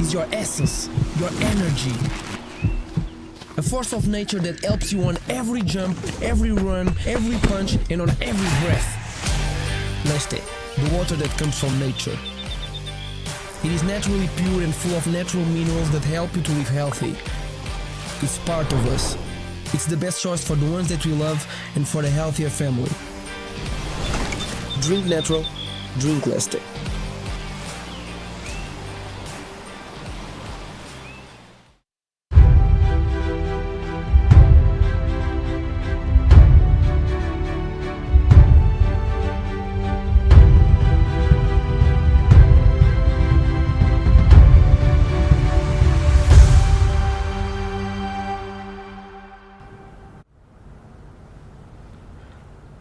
is your essence, your energy. A force of nature that helps you on every jump, every run, every punch, and on every breath. Leste, the water that comes from nature. It is naturally pure and full of natural minerals that help you to live healthy. It's part of us. It's the best choice for the ones that we love and for the healthier family. Drink natural, drink Leste.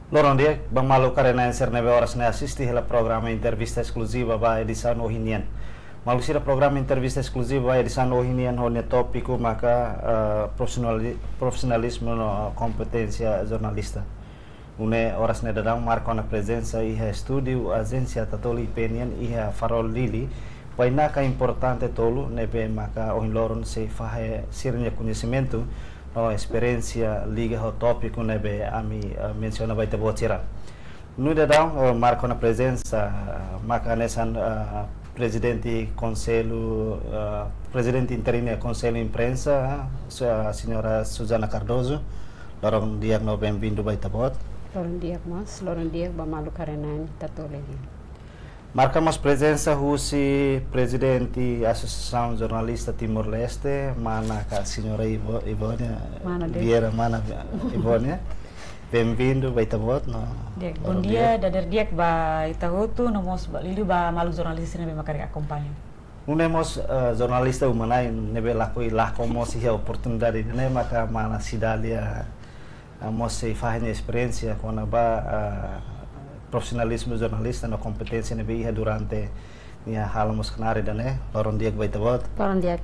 Lorong dia, Bang Malu karena sernebe horas ne assisti hela programa entrevista exclusiva ba edição ohinian. Malu sira programa entrevista exclusiva ba edição ohinian honya tópico maka profissionalismo no competência jornalista. Une horas ne dadang marco na presença iha studio agência tatoli opinion iha farol lili. Paina ka importante tolu nebe maka ohin loron se fahe sirnya conhecimento no experiência liga ao tópico nebe ami menciona vai ter botira no dadão marco na presença maka nesan presidente conselho presidente interino conselho imprensa a senhora Susana Cardoso lorong dia no bem-vindo vai ter bot lorong dia mas lorong dia ba malu karena tatole marcamos presença Rusi presidente Associação Jornalista Timor-Leste mana ka senhora Ivônia Vieira mana Ivônia bem-vindo vai tabot no bom dia dadar diak ba itahutu nomos lilu ba malu jornalista nebe makari acompanha unemos jornalista umanai nebe lakoi lakomos ia oportunidade ne maka mana sidalia mos se fahnya experiência kona ba profissionalismo jornalista na competência na BIA durante minha halamos kenari dan lorong dia vai tabot lorong dia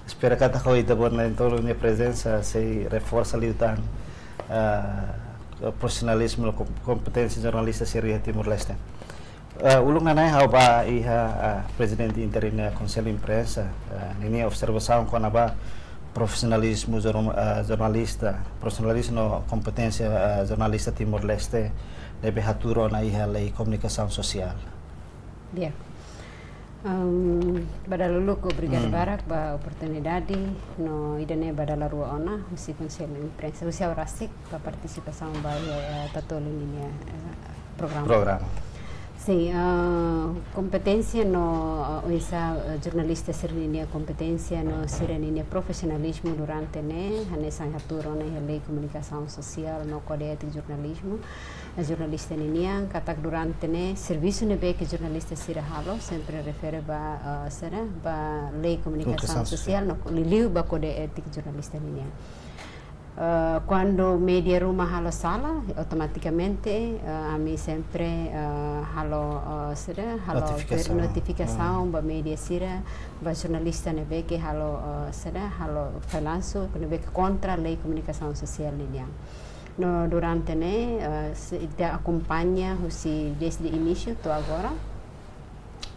espero kata kau tabot na intolo minha presença se reforça liutan profissionalismo na competência jornalista seria Timor-Leste ulung nanai hau ba iha presidente interina conselho imprensa ini observação kona ba profissionalismo jornalista profissionalismo na competência jornalista Timor-Leste lebih haturo na iha lei komunikasi sosial. Dia. Badalulu ko Brigada Barak ba oportunidade no idane badala rua ona husi konselho imprensa husi aurasik ba participação ba tatolo ninia programa. Sim, competência no essa jornalista serninia competência no serninia profissionalismo durante né hanesan haturo na lei komunikasi sosial no kode etik jornalismo a jornalista ninia katak durante né serviço ne be que jornalista sira halo sempre refere ba sera ba lei komunikasi sosial no liliu ba kode etik jornalista ninia. Quando media rumah halo salah, automaticamente kami sempre halo notificação ba media sira ba jornalista nebe que halo halo falanço nebe contra lei komunikasi sosial ninia. No durante ne dia acompanha husi desde início to agora.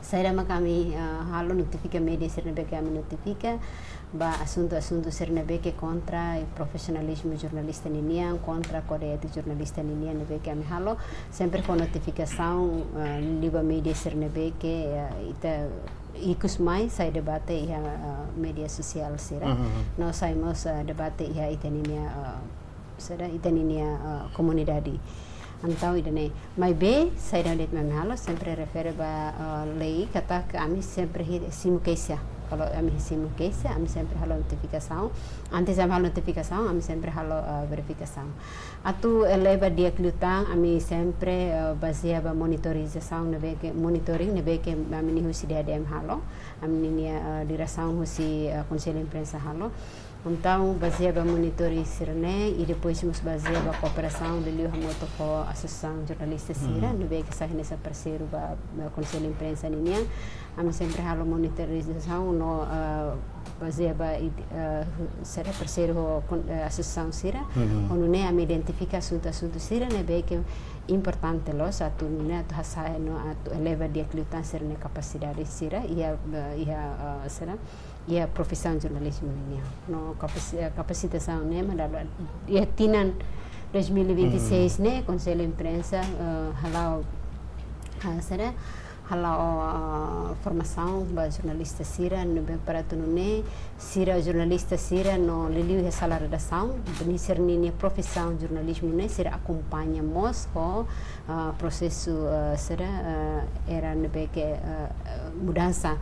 Saya kami halo notifica media sira nebe que kami notifica ba assunto sernebe que contra o profissionalismo jornalista ninian contra a Coreia de jornalista ninian nebe que me halo sempre com notificação liba media sernebe que ita ikus mai sai debate ia media sosial sira nós saímos debate ia itaninia comunidade então idane mai be sai da det me halo sempre refere ba lei kata kami sempre simu kesia kalau kami simu case, kami sempre halo notificação. Antes kami halo notificação, kami sempre halo verificação. Atu eleva dia klutang, kami sempre baseia ba monitorização nebe que monitoring nebe que kami ni husi DADM halo, kami ni direção husi conselho imprensa halo. Então, baseia ba monitoring sirne e depois nos baseia ba cooperação de liu hamoto ko associação jornalista sira nebe que sahne sa parceiro ba conselho imprensa ninia. Kami sempre halo monitorização no baseia ba será terceiro associação sira onu ne a identifica assunto sira ne be que importante lo satu ne tu hasa no tu eleva dia kliutan sira ne capacidade sira ia será ia profissão jornalismo ne no capacitação ne mandada ia tinan 2026 ne Conselho Imprensa halau será halau formação ba jornalista sira no para tunune sira jornalista sira no liliu a sala redação beni serni profissão jornalismo ne sira acompanha mos ho processo sira era nebe que mudança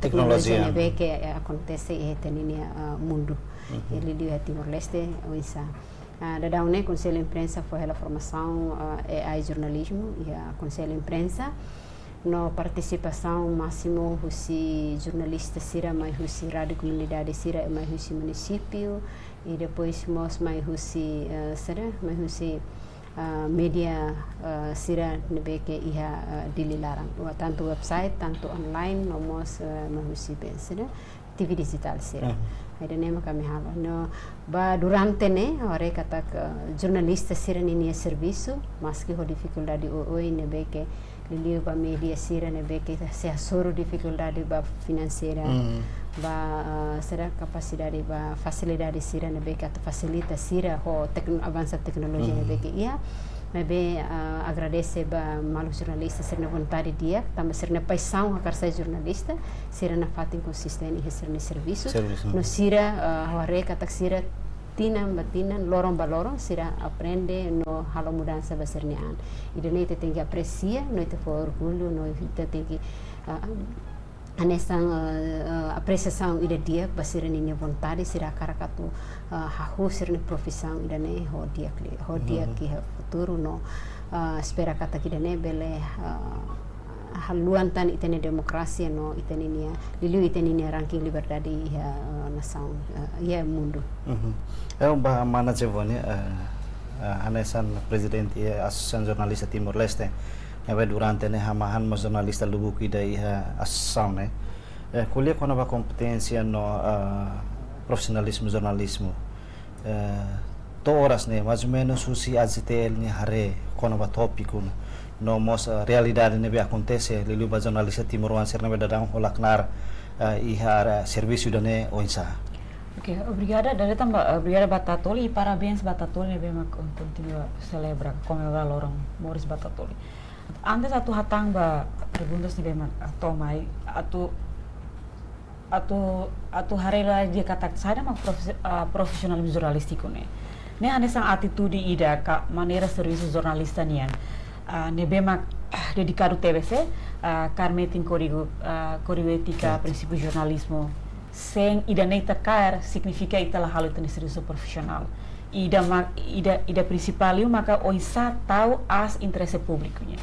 tecnologia nebe que acontece e tenini mundo liliu a Timor-Leste oisa Dadaune Conselho Imprensa foi a formação a jornalismo e a Conselho Imprensa no participação máximo husi jornalista sira mais husi rádio comunidade sira mais husi município e depois mos mais husi sira mais husi media sira nebe que ia dililarang tanto website tanto online no mos mais husi sira TV digital sira ada nema kami halo no ba durante ne ore kata jornalista sira ni serviço mas que ho dificuldade oi nebe que liliu ba media sira nebe que se asoro dificuldade ba financeira ba será capacidade ba facilidade sira nebe que facilita sira ho avança tecnologia nebe que ia nebe agradece ba malu jornalista sira vontade dia também sira paixão a carsa jornalista sira na fatin consistente e sira serviço no sira hore kata sira batinan lorong balorong sira aprende no halo mudança basernian ida ne te tem que aprecia no te for orgulho no te tem que anesan apreciação ida dia basira ni vontade sira karakatu hahu sira ni profissão ida ne ho dia que futuro no espera kata kida ne bele haluan tan itene demokrasi no itene nia lilu itene nia ranking liberdade nação ia mundo bah mana cevone anesan presidente Associação Jornalista Timor-Leste ave durante ne hamahan mo jornalista lubuki dai associação ne kuliah kono ba kompetência no profissionalismo jornalismo to horas ne mais ou menos susi azitel ni hare kono ba tópico no mos realidade nebe acontece lilu ba jornalista Timor-Leste ser nebe dadang holaknar ihar serviço dane oinsa. Ok, obrigada. Obrigada Batatoli e parabéns Batatoli nebe mak continua celebra comemorar lorong Morris Batatoli. Antes atu hatang ba perguntas nebe mak tomai atu harela dia kata saya mak profesionalisme jurnalistiku ne. Ne anesan atitude ida ka maneira serviço jornalista nian. Nebe mak dedicado TVC carmetin código ética princípio jornalismo sem ida neita car significa itala halo tani serviço profissional ida principal maka oisa tahu as interesse público-nya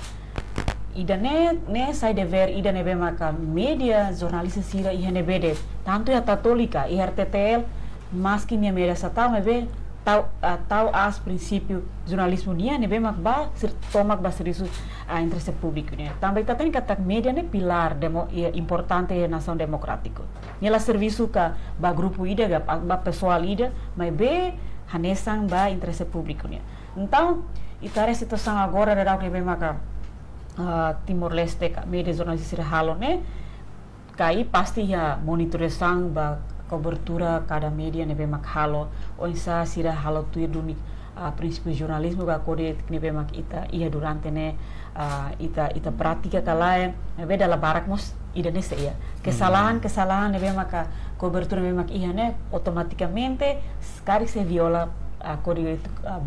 ida ne sai dever ida nebe maka media jornalista sira iha nebede tanto ya Tatolika e RTTL mas que minha media sa tahu nebe tahu as princípio jornalismo nia nebe mak ba tomak ba serius interesse público nia também tá tem kata media ne pilar importante e nação democrático nela serviço ka ba grupo ida ba pessoal ida mas be hanesan ba interesse público nia então itare situação agora da nebe mak Timor-Leste ka media jornalista halo ne kai pasti ya monitoração ba cobertura cada media nebe mak halo onsa sira halo tuir dunik prinsipio jornalismo ga kode nebe mak ita ia durante ne ita pratika kalae nebe dala barak mos ida nese ia kesalahan nebe mak cobertura nebe mak ia ne automaticamente kari se viola kode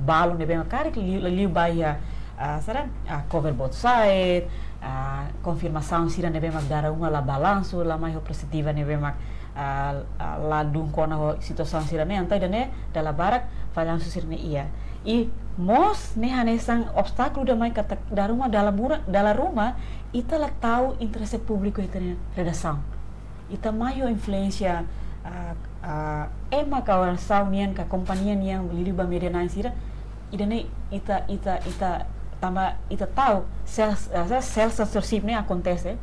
balo nebe mak kari liu baia sara cover both side confirmação sira nebe mak dara uma la balanço la mais positiva nebe mak ladung kona ho situação sirane antai dane dala barak falang susirne ia i mos ne hanesan obstáculo da mai kata daruma dala rumah ita la tahu interesse público ita redação ita maior influência ema kawan saunian ka kompanian yang beli ba media nain sira idane ita tama ita tahu self censorship ne acontece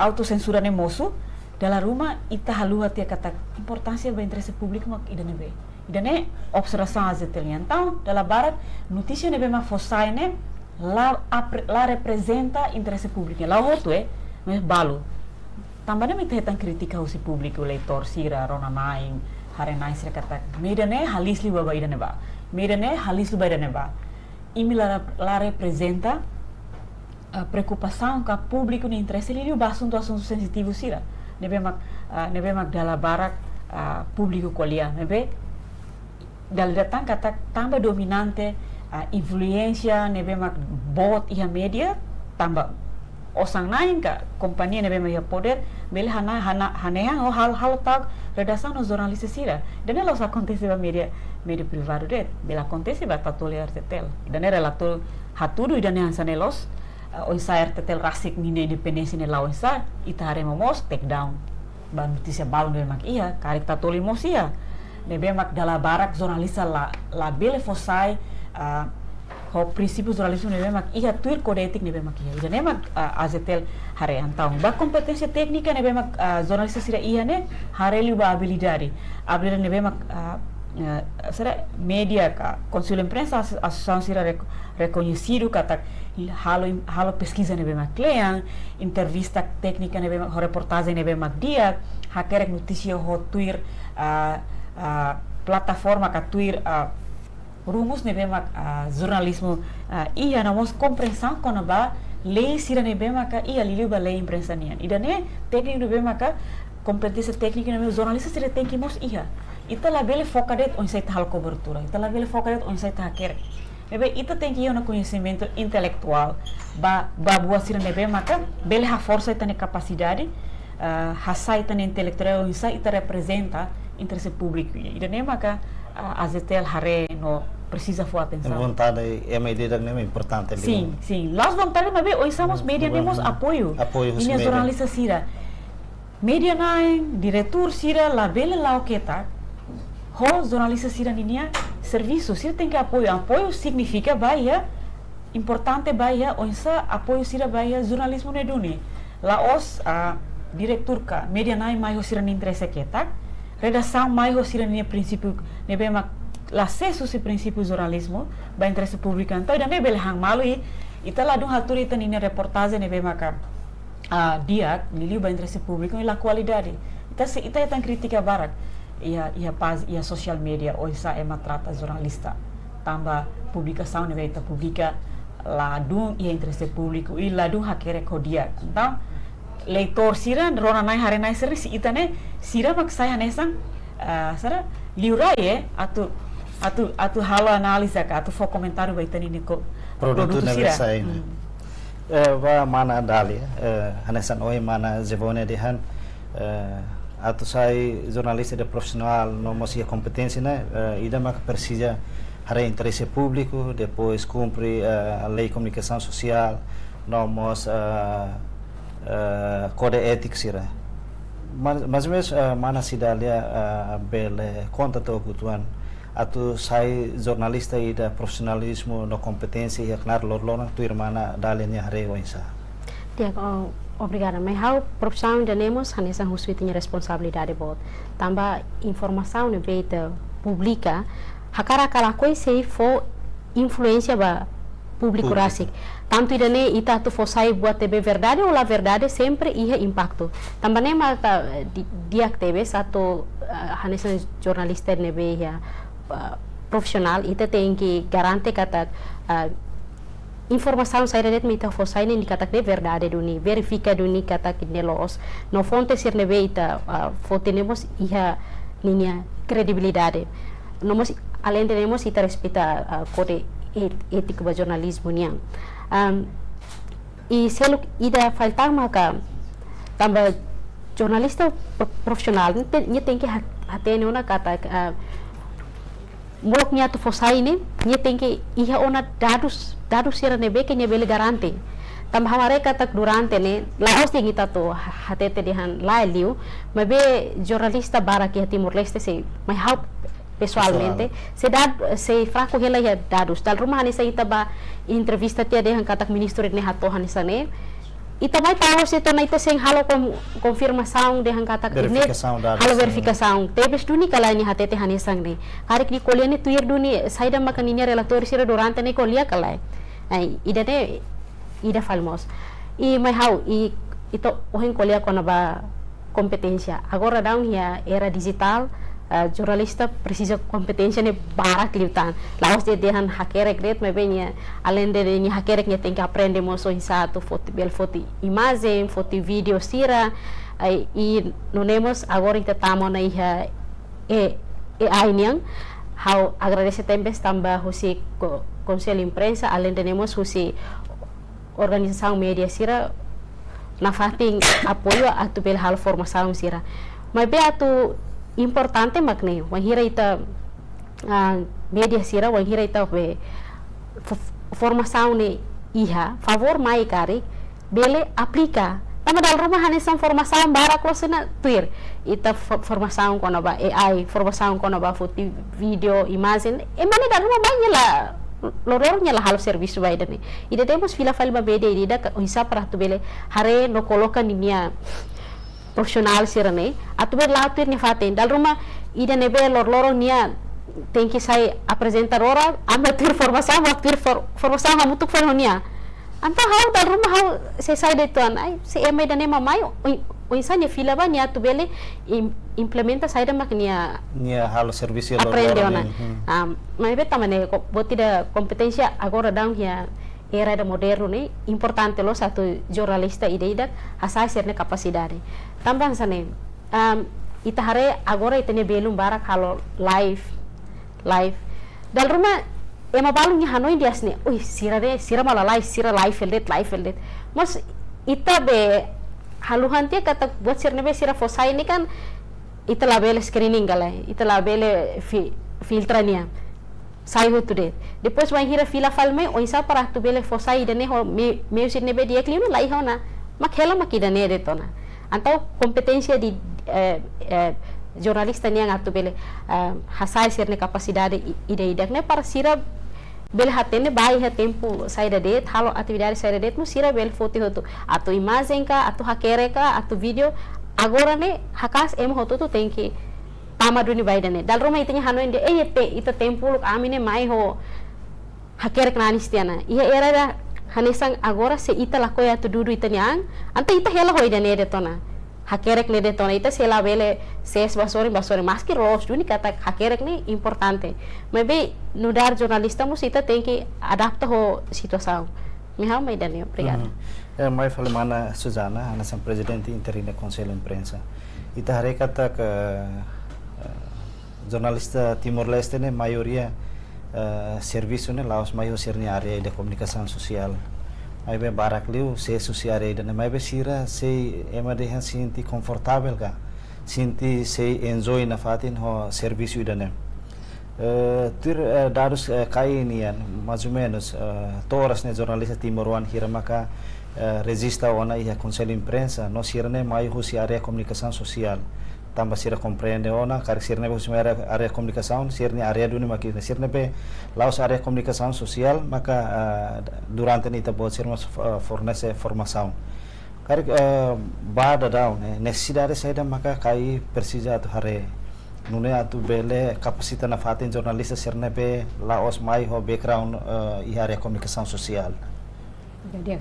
autocensura ne moço dalam rumah ita halua tia kata importância ba interesse público mak idane be. Idane observação azetelnya. Então, dalam barat notícia nebe mak fosai ne la representa interesse público. La outro mas balo. Também me tetan kritika usi público leitor sira rona naing harenai sira kata medane halisli baba idane ba. Medane halisli ba idane ba. Imi la representa preocupação com o público no interesse ali o assunto sensitivo sira. Nebe mak dalam barat público kolia. Nebe dalam datang kata tambah dominante influência nebe mak bot iha media tambah osang naing ka kompanhia nebe mak poder bele hanehang o hal tak redação nos jornalistas sira. Dan elas acontece ba media privado det. Bela acontece ba tatoli RTTL. Dan relator hatudu dan yang sanelos onsa RTTL rasik nine independência ne laonsa itare momos take down. Ba notícia balon nebe mak iya karik tatoli mosia. Nebe mak dalam barak jornalista la bele fosai o princípio jornalismo nebe mak iya tuir kode etik nebe mak iya. Ida nebe mak azetel hare antau. Ba kompetência técnica nebe mak jornalista sira iya ne hare liu ba habilidade. Habilidade nebe mak será media ka conselho imprensa associação sira reconhecido kata halo pesquisa nebe mak kleang entrevista técnica nebe mak reportagem nebe mak dia hakerek notícia ho tuir plataforma ka tuir rumus nebe mak jornalismo iya namos compreensão quando ba lei sira nebe mak iya liu ba lei imprensa nian idane técnico nebe mak competência técnica nebe jornalista sira tem que mos iya ita la bele focadet on site hal cobertura ita la bele focadet on site haker nebe ita tem que ir no conhecimento intelectual ba buat sira nebe mak bele ha força ita ne capacidade ha saita ne intelectual on ita representa interesse público idane mak azetel hare no precisa for atenção. A vontade é medida nem importante. Sim, sim. Las vontade mas hoje somos media temos apoio. Ini jornalista sira. Media naing, diretor sira la bele la oketa. Ho jornalista sira ninia serviço sira tem que apoio. Apoio significa baia importante baia onsa apoio sira baia jornalismo neduni. La os diretor ka media naing mai sira ni interesse keta. Redação mai sira ni princípio nebe mak acesso se princípio jornalismo ba interesse público então dan bele hang malu ita la dun haturi ita ni reportagem nebe mak dia liliu ba interesse público e la qualidade ita tan kritika barak ia social media ou isa trata jornalista tambah publicação nebe ita publica la dun ia interesse público e la dun hakere kodia então leitor sira rona nai hare nai sira si itane sira mak saya nesang sara liurai atu halo analisa ka atu fo comentário ba itani ni ko produto nebe sai va mana dali hanesan oi mana zevone dehan atu sai jornalista de profissional no mosia competência né ida mak precisa hare interesse público depois cumpre a lei de comunicação social nomos kode etik sira mas mana sidalia bele conta to kutuan atu sai jornalista ida profissionalismo no competência e knar lorlona tu irmana dalenya hare oinsa dia obrigada mas how profissão tenemos hanesa husu tinha responsabilidade bot tamba informação ne beta publica hakara kala coisa fo influência ba público rasik tanto idane ita tu fosai buat TV verdade ou la verdade sempre ia impacto também maka dia TV satu hanesa jornalista nebe ya profissional ita tem que garante kata informação sai det mita fosai ni kata de verdade duni verifica duni kata kinelos no fonte sir nebe ita tenemos ia linha credibilidade nomos além tenemos ita respeita kode ético ba jornalismo niang e selo ida faltar maka tamba jornalista profissional ni tem que atene una kata mulok nya tu fosai ni tem que iha ona dados sira nebe que nya bele garante tamba haware kata durante ne laos ting ita to hatete dihan lailiu mabe jornalista bara que Timor Leste se mai help pessoalmente se fraco hela ya dados tal rumah ni sa ita ba entrevista tia dehan katak ministro ne hato hanisa ne ita mai tahu se to na ita seng halo confirmação de hangkata Verificação dados. halo verificação tebes duni kala ni hatete hanesang ne karik ni kolia ni tuir duni saida makaninya relator sira durante ne kolia kala ai ida falmos e mai hau e ito ohen kolia kona ba competência agora down ya era digital jornalista precisa competência ne barak liutan laos de dehan hacker great me benya além de ni hacker que tem que aprender moço em sato foto bel foto imagem foto vídeo sira e nonemos agora ita tamo na iha ainian how agradece também tamba husi conselho imprensa além de nemos husi organização media sira na fating apoio a tu bel hal formação sira mas be atu importante makne wanghira ita media sira wanghira ita be formação ne iha favor mai kari bele aplica tama dal rumah hanesan formação barak lo sena tuir ita formação kono ba AI formação kono ba foto video imagem mane dal rumah mai la lorornya la hal serviço vai dane ida temos fila file ba media ida isa para tu bele hare no coloca ninia profissional sirane atu ber lautir ni faten dal rumah ida nebe lor nia tem que sai apresentar ora amatir formação formação hamutuk fornia anta hau dal rumah hau se sai de tuan ai se eme dane mamai o insanya fila ba nia tu bele implementa sai da maknia nia hal serviço aprende ona mas beta mane botida competência agora down ya era da moderno ne importante lo satu jornalista ida hasai serne capacidade tambang sane ita hare agora itene belum barak halo live dal rumah ema balung ni hanoi dias ne ui sira mala live eldet mas ita be haluhan tia kata buat sirne be sira fosai ini kan ita label screening galai ita label filtrania sai ho tude depois vai hira fila falme o isa para tu bele fosai dene ho me sirne be dia kliu lai hona makhela makida ne de tona antau kompetensya di jornalista ni yang atu bele hasai sirne capacidade ida ne para sira bel hatene bai ha tempo saída det halo atividade saída det no sira bel foto hoto atu imagem ka atu hakere ka atu video agora ne hakas em hoto tu tem que tamaduni bai dane dal roma itanya hano inde ita tempo luk amine mai ho hakere knani stiana ia era da hanesang agora se ita lakoya tu dudu itanyang anta ita hela hoi dane de tona hakerek ne de tona ita sela bele ses basori maski ros duni kata hakerek ni importante maybe nudar jornalista mus ita tem que adapta ho situação mihau mai dane obrigada mai fale mana Suzana ana sam presidente interino conselho imprensa ita hare kata ke jornalista Timor Leste ne maioria serviço ne laos mai serni area de comunicação social ai be barak liu se social area ne mai be sira se ema de han sinti confortável ga sinti se enjoy na fatin ho serviço idane tur dados kainian mais ou menos toras ne jornalista timoruan hira maka resista ona ia conselho imprensa no sirne mai husi area comunicação social tambah sira compreende ona kar sirne be area comunicação sirne area duni makina sirne be laos area comunicação social maka durante nita bot sirma fornece formação kar bada down necessidade saída maka kai precisa tu hare nune atu bele kapasita na fatin jornalista sirne be laos mai ho background i area comunicação social jadi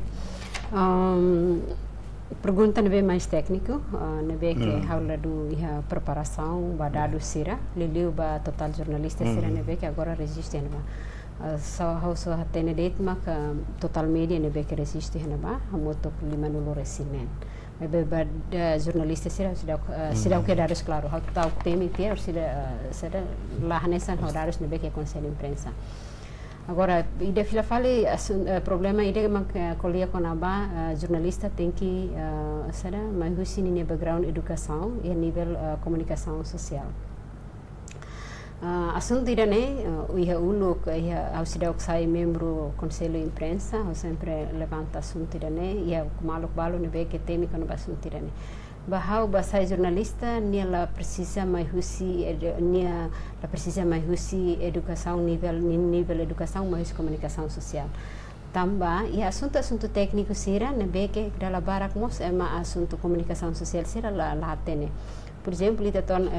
pergunta nebe mais técnico nebe que haula do iha preparação badado sira liliu ba total jornalista sira nebe que agora resiste neba só hauso hatene det mak total media nebe que resiste neba hamoto 5 nulu resimen nebe ba jornalista sira sudah que dados claro hau tau temi ter sira la hanesan hodaros nebe que conselho imprensa agora ide fila fale problema ide mak kolia konaba jornalista tem que sada mai husini ne background educação e nível comunicação social assunto ide ne iha uluk iha au sidau sai membro conselho imprensa au sempre levanta assunto ide ne ia maluk balu ne be que temi kono assunto ide ne bahau bahasa jornalista nia la precisa mai husi nia la precisa mai husi educação nível educação mais comunicação social tambah ya assunto técnico sira nebe que dalam barak mos ema assunto comunicação social sira lá tene. Por exemplo, ita ton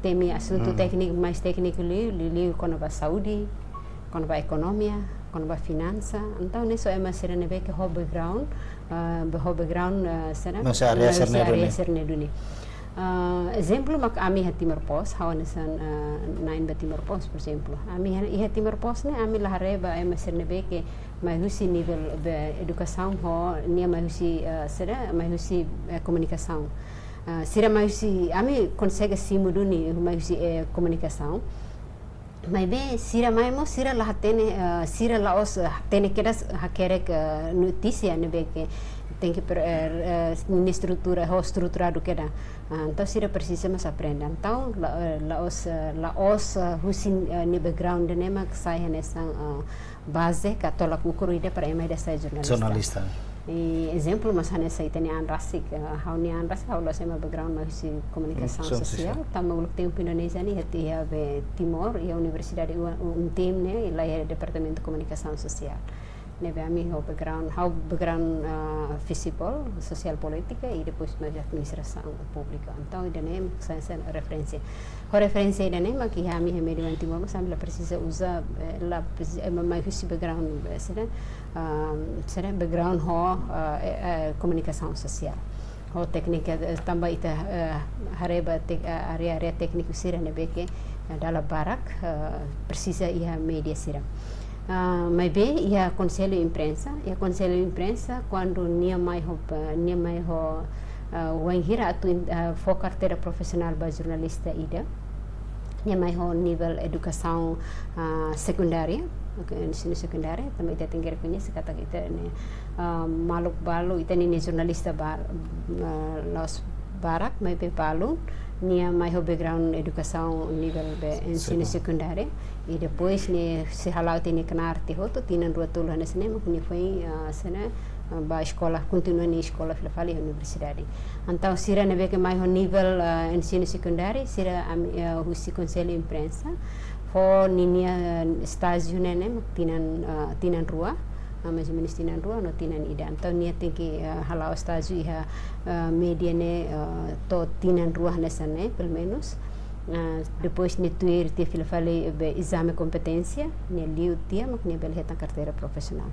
temi assunto técnico mais técnico li quando vai saúde, quando vai economia, quando vai finança. Então nisso ema sira nebe que ho background sira Masih area serne duni. Exemplo mak ami ha Timor Pos hawanesan nain ba Timor Pos por exemplo ami ha Timor Pos ne ami lahareba ema serne be que mai husi nível de educação ho nia mai husi sira mai husi comunicação sira mai husi ami consegue simuduni mai husi comunicação mai be sira mai mo sira lah tene sira laos tene kedas hakerek notícia ne be que tem que estruturado que dá. Então sira precisa mas aprender. Então laos husin ni background ne mak saya nessa base que tola kukuruida para ema dessa jornalista. Exemplo mas nessa itani anrasik hauni anrasik haulo sema background mas comunicação social. Tama uluk tempo Indonesia ni hati ya be Timor e a universidade tim ne lá é departamento de comunicação social. Nebe ami background fiscal, social política e depois mais administração pública. Então idane saya referência. A referência idane mak que ami medio antimo mas ami precisa usar la mais esse background será background comunicação social. Ho técnica tambah ita hareba area técnico sira nebe que dalam barak precisa ia media sira. Mas bem, ia conselho imprensa quando nia mai ho wanghira atu for carteira profissional ba jornalista ida nia mai ho nível educação secundária ensino secundária também ita tinggal conhece kata kita ne maluk balu ita ni jornalista los barak mai be balu nia mai ho background educação nível ensino secundário e depois ne se halau tini kenar ti ho to tinan rua tulu na sene mak ni foi sene ba escola continua ni escola filafali universidade então sira ne que mai ho nível ensino secundário sira husi conselho imprensa ho ninia estágio ne mak tinan rua mas menos tinan rua no tinan ida então nia tem que halau estágio iha media ne to tinan rua nessa ne pelo menos depois ne tuir te filafali be exame competência ne liu tia mak ne bel hetan carteira profissional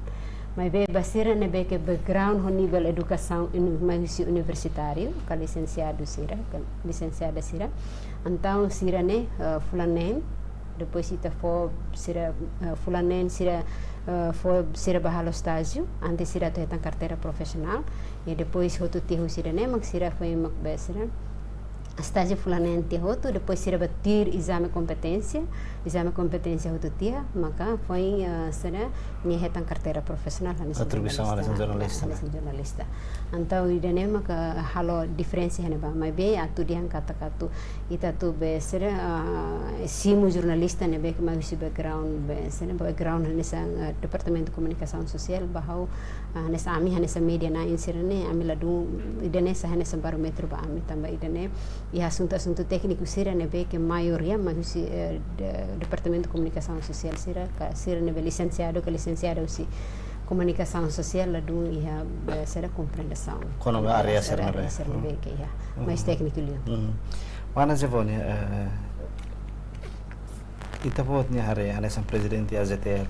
mas be basira ne be que background ho nível educação mais universitário ka licenciada sira então sira ne fulanen depois ita for sira fulanen sira foi sira bahalo estágio antes sira tu hetan carteira profissional e depois hotu tihu sira ne mak sira foi mak besira estágio fulanen ti hotu depois sira batir exame competência hotu tia maka foi sira ni hetan carteira profissional atribuição a jornalista então idane maka halo diferença hene ba mai be atu diang kata ita tu be sira simu jornalista ne be mai usi background nessa departamento de comunicação social bahau nessa ami nessa media na insira ne ami ladu idane sa nessa barometro ba ami tambah idane e assunto técnico sira ne be que maioria mai usi departamento de comunicação social sira ne be licenciado usi comunicação social ladu ia sira compreensão kono area serna be que ia mais técnico li mana jevone ita potnya hare anesan presidente AZTR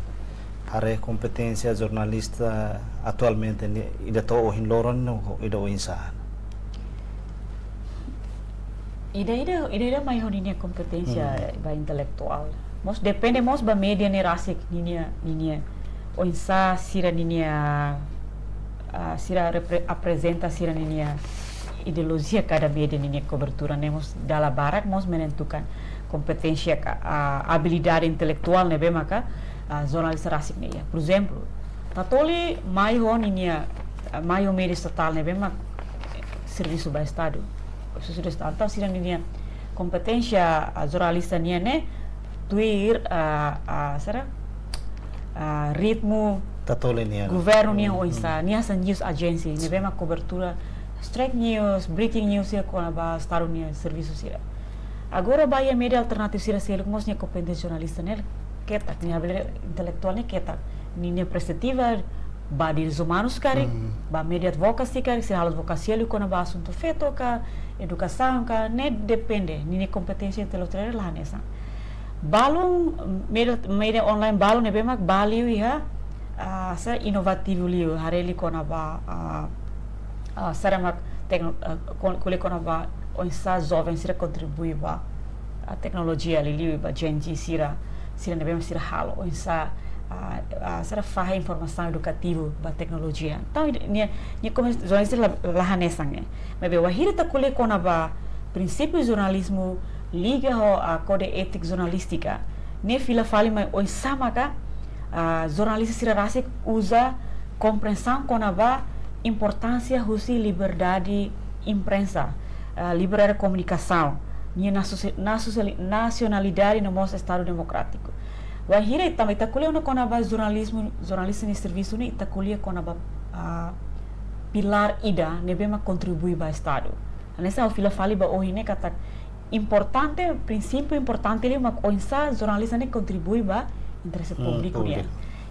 hare competência jornalista atualmente ida to ohin loron ida oinsan ida mai honinya competência ba intelectual mos depende mos ba media ne rasik ninia oinsa sira ninia sira apresenta sira ninia ideologia cada media ninia cobertura nemos dalam barak mos menentukan competência habilidade intelectual ne be maka jornalista rasik ne ya por exemplo tatoli mai ho ninia mai o media estatal ne be mak serviço ba estado então sira ninia competência jornalista nia ne tuir ritmo governo nia oinsa nia sa news agency ne bema cobertura strike news breaking news ya com a estado nia serviço sira agora baia media alternatif sira selo mos nia competência jornalista ne ketak nia habilidade intelectual ne ketak nia prestativa ba direitos humanos kari, ba media advocacy kari, se halo advocacia ali kona ba assunto feto ka, educação ka, ne depende, nini competência intelectual lah nessa. Balung media online balung ne bemak baliu iha sa inovativo liu hareli kona ba saramak kule kona ba onsa jovem sira contribui ba a tecnologia ali liu ba gente sira ne bemak sira halo onsa sara faha informação educativa ba tecnologia. Então ni como jornalista lah nessa né. Mas be wahira ta kule kona ba princípio jornalismo liga a kode etik jornalistika ne fila fali mai oi sama ka jornalista sira rasik usa compreensão konaba importância husi liberdade imprensa liberdade comunicação nia nacionalidade no nosso estado democrático wahira também takulia na konaba jornalista ni serviço ni takulia konaba pilar ida nebema contribui ba estado nessa o fila fali ba ohine kata importante, princípio importante ele mak onsa jornalista ne contribui ba interesse público dia.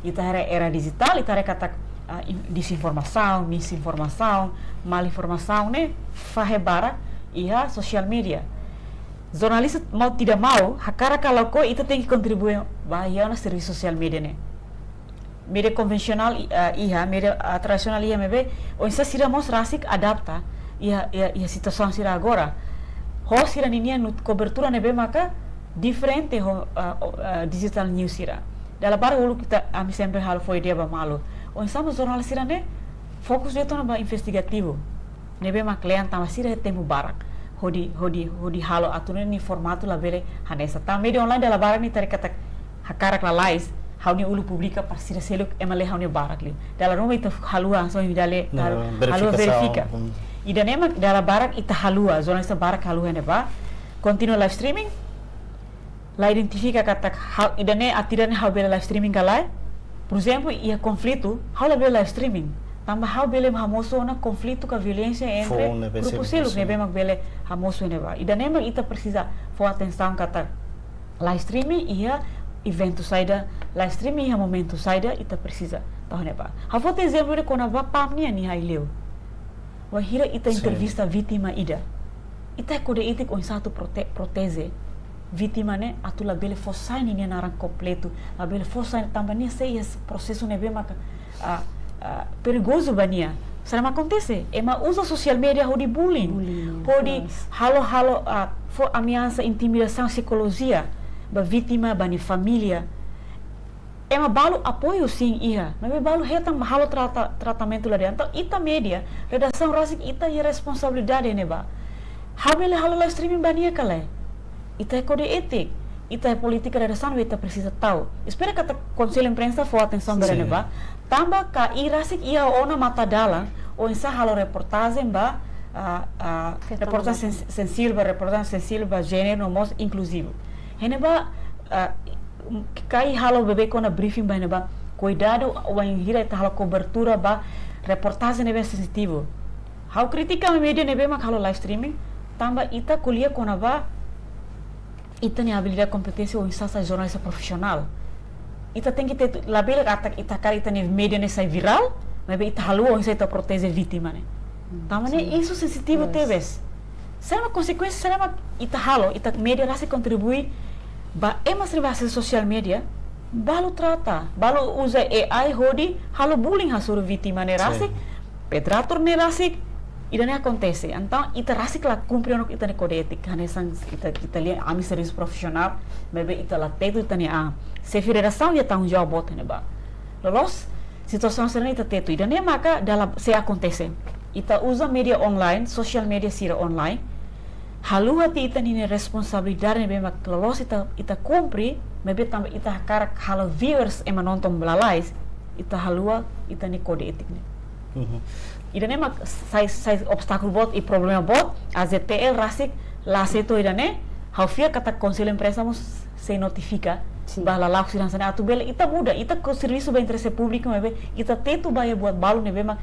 Ita era digital, ita kata desinformação, misinformação, malinformação ne fahe bara iha social media. Jornalista mau tidak mau, hakara kalau ko ita tem que contribuir ba iha na serviço social media ne. Media konvensional iha, media tradisional iha mebe, onsa sira mos rasik adapta iha situação sira agora. Host sira ninia cobertura nebe maka diferente digital news sira. Dalam barang ulu kita ami sempre hal foi dia ba malu. Sama jornal sira ne fokus dia tona ba investigativo. Nebe mak klian tama sira temu barak. Hodi halo atune ni formato la bele hanesa. Ta media online dalam barang ni tarik kata hakarak la lais. Hau ni ulu publika par sira seluk emale hau ni barak li. Dalam rumah itu halua so dale halua verifika. Ida nema dalam barak ita halua, jornalista barak halua ne ba. Continua live streaming. La identifica kata ida ne atira ne hau bela live streaming kalai. Por exemplo, ia conflito, hau la bela live streaming. Tambah hau bele hamoso na conflito ka violência entre grupos silos ne bemak bele hamoso ne ba. Ida nema ita precisa for atenção kata live streaming ia evento saida, live streaming ia momento saida ita precisa. Tahu ne ba. Hau foto exemplo de kona ba pamnia ni hai leu. Wahira ita entrevista vítima ida. Ita kode etik on satu protese vítima ne atu la bele fossai ni naran completo, la bele fossai também nem sei esse processo ne bem maka perigoso bania. Será acontece? Ema usa social media hodi bullying. Hodi halo for ameaça, intimidação, psicologia ba vítima bani família. Ema balu apoio sim iha, mas balu retam halo tratamento lá dentro. Então ita media, redação rasik ita ia responsabilidade ne ba. Habele halo live streaming bania kale. Ita kode etik, ita politika redação ita precisa tahu. Espera kata conselho imprensa for atenção bere ne ba. Tambah ka irasik ia ona mata dala, ou insa halo reportagem ba reportagem sensível ba gênero no mos inclusivo. Hene ba kai halo bebê na briefing ba ba cuidado o hira ita halo cobertura ba reportagem nebe sensitivo. Hau kritika media nebe mak halo live streaming tambah ita kuliah kona ba ita ni habilidade competência o insasa jornalista profissional. Ita tem que ter label atak ita kari ita ni media ne sai viral, mas ita halo o ita protege vítima ne. Tambah ne isso sensitivo teves. Será uma consequência, será uma ita halo ita media rasa contribui ba emas rivase social media balu trata balu usa AI hodi halo bullying hasuru vítima ne rasik pedrator ne rasik ida ne acontece então ita rasik la cumpre no ita ne kode etik hanesan ita li ami serviço profissional mebe ita la teto ita ne se federação ia tanggung jawab bot ne ba lolos situação serena ita teto ida ne maka dalam se acontece ita usa media online social media sira online halu hati ita ni responsabilidade ne mak lolos ita cumpri mebe tambah ita karak halo viewers ema nonton belalais ita halua ita ni kode etik ne ida ne mak sai obstáculo bot e problema bot a ZTL rasik la seto ida ne hafia kata conselho imprensa mus se notifica bala la kusiran sana atu bela ita muda ita ko serviço ba interesse público mebe ita teto ba buat balu ne mak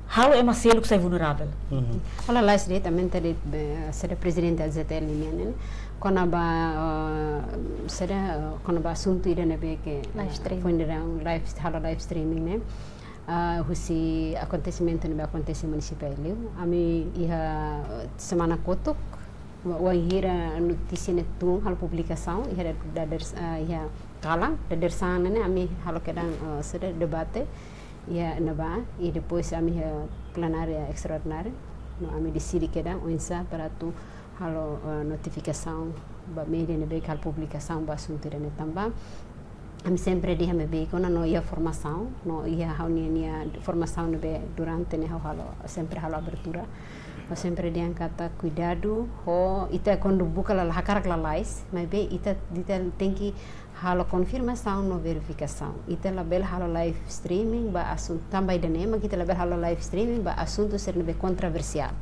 halo ema selo que sai vulnerável. Olha lá diretamente de ser presidente da ZTL né? Quando ba assunto ida ne be que live streaming né? husi acontecimento no acontece municipal ami iha semana kotuk wahira notícia netung hal publicação iha iha kalang da sana ne ami halo kedang sede debate iha naba e depois ami plenária extraordinária no ami decidi kedang onsa para tu halo notificação ba media ne hal publicação ba assunto ne tamba ami sempre dia me be kona no ia formação no ia haunia formação no be durante ne halo sempre halo abertura eu sempre dia kata cuidado ho ita quando buka la hakarak la lais mas be ita tem que halo confirmação no verificação ita la bel halo live streaming ba assunto também da nema kita la bel halo live streaming ba assunto ser be controversial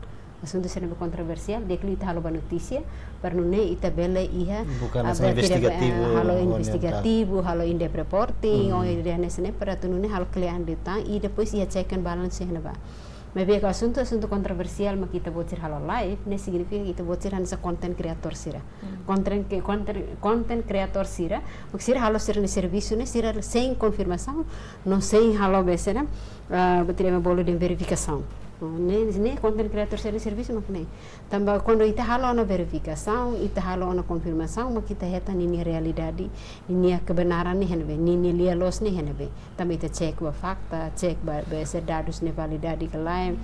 assunto ser be controversial de que ita halo ba notícia para não ita bela iha bukan investigativo halo investigativo halo in depth reporting ou dia nesne para tu não halo client data e depois ia check and balance ne ba mas bem assunto controversial mas kita botir halo live ne significa kita botir hansa content creator sira content creator sira o sira halo sira ne serviço ne sira sem confirmação não sem halo besera botir me bolo de verificação ne content creator sira serviço mas ne tambah quando ita halo na verificação ita halo na confirmação mas kita heta ni realidade ni kebenaran ni henbe ni lia los ni henbe tambah ita cek ba fakta cek ba dados ne validade ke lain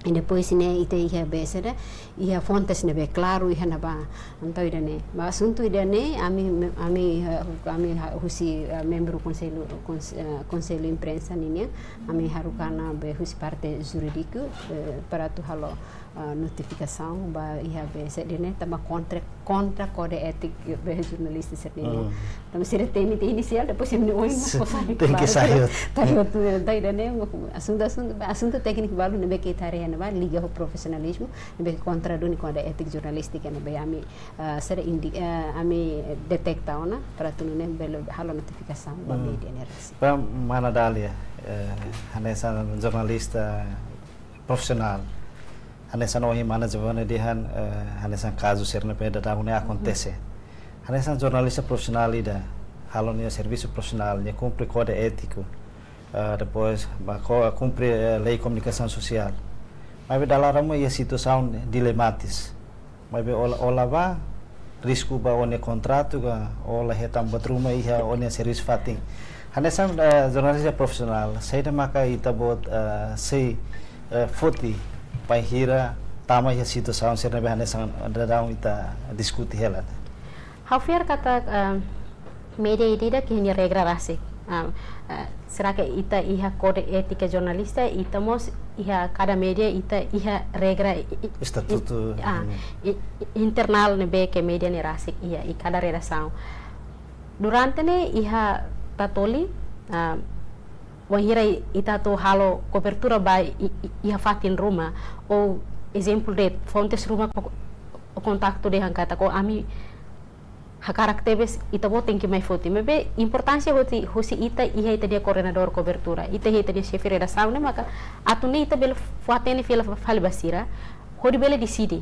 e depois ne ita ia beseda ia fontes ne be claro ia na ba então ida ne ba assunto ida ne ami husi membro conselho imprensa ni ami harukana be husi parte jurídico para tu halo notificação ba ia be sedene tama contra kode etik be jurnalista sedene tama sira temi inicial depois me oi tem que sair da ida ne assunto técnico balu ne be que tarefa ba liga o profissionalismo be contra do kode etik jurnalistika ne be ami sera ami detecta ona para tu ne be halo notificação ba media ne rasi pa mana dalia hanesa jornalista profissional hanesa no mana jovane dihan hanesa caso ser ne peda da une acontece hanesa jornalista profissional ida halo ne serviço profissional ne cumpre kode ético depois cumpre lei comunicação social mas dalam ia situação dilematis mas ola ba risco ba one contrato ga ola hetam batruma ia one serviço fating hanesa jornalista profissional saida maka ita bot sei foti pai hira tama ia situação ser nabe hanesa dadang ita diskuti hela Javier kata media ida que hanya regra rasik será que ita iha kode etika jornalista itamos iha cada media ita iha regra estatuto internal ne be que media ne rasik iha i cada redação durante ne iha tatoli wahira ita to halo cobertura by iha fatin rumah ou exemplo de fontes rumah o contato de hankata ko ami hakarak tebes ita botem que mai foti mebe importância hosi ita iha ita dia coordenador cobertura ita ita dia chefe redação ne maka atune ita bel fuatene fila fali basira hodi bele decide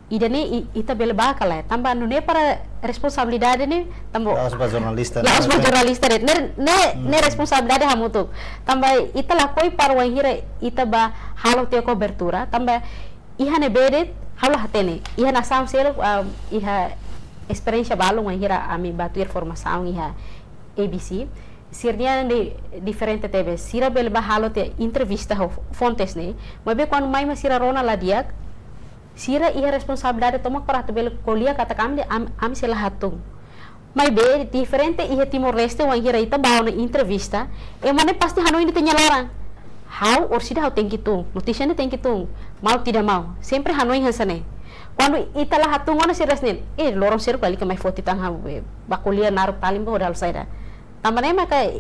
ida ne ita bel bakala tamba no ne para responsabilidade ne tambo jornalista ne responsabilidade hamutuk tamba ita la koi para wahira ita ba halo te cobertura tamba iha ne bede halo hatene iha na sam selo iha experiência balong hira ami batuir formação iha ABC sirnia de diferente tebe sira bel bahalo te entrevista ho fontes ne mabe quando mai masira rona la dia sira iha responsabilidade toma para tu bel kolia kata kami am sela hatung mai be diferente iha Timor Leste wan hira ita bawo na entrevista e mane pasti hanoi ni tanya larang how or sida how tengkitung notícia ne tengkitung mau tidak mau sempre hanoi hansane quando ita la hatungona si resnen lorong sir kali ke mai foti tang bakulia narup talim bo dal saida tambane maka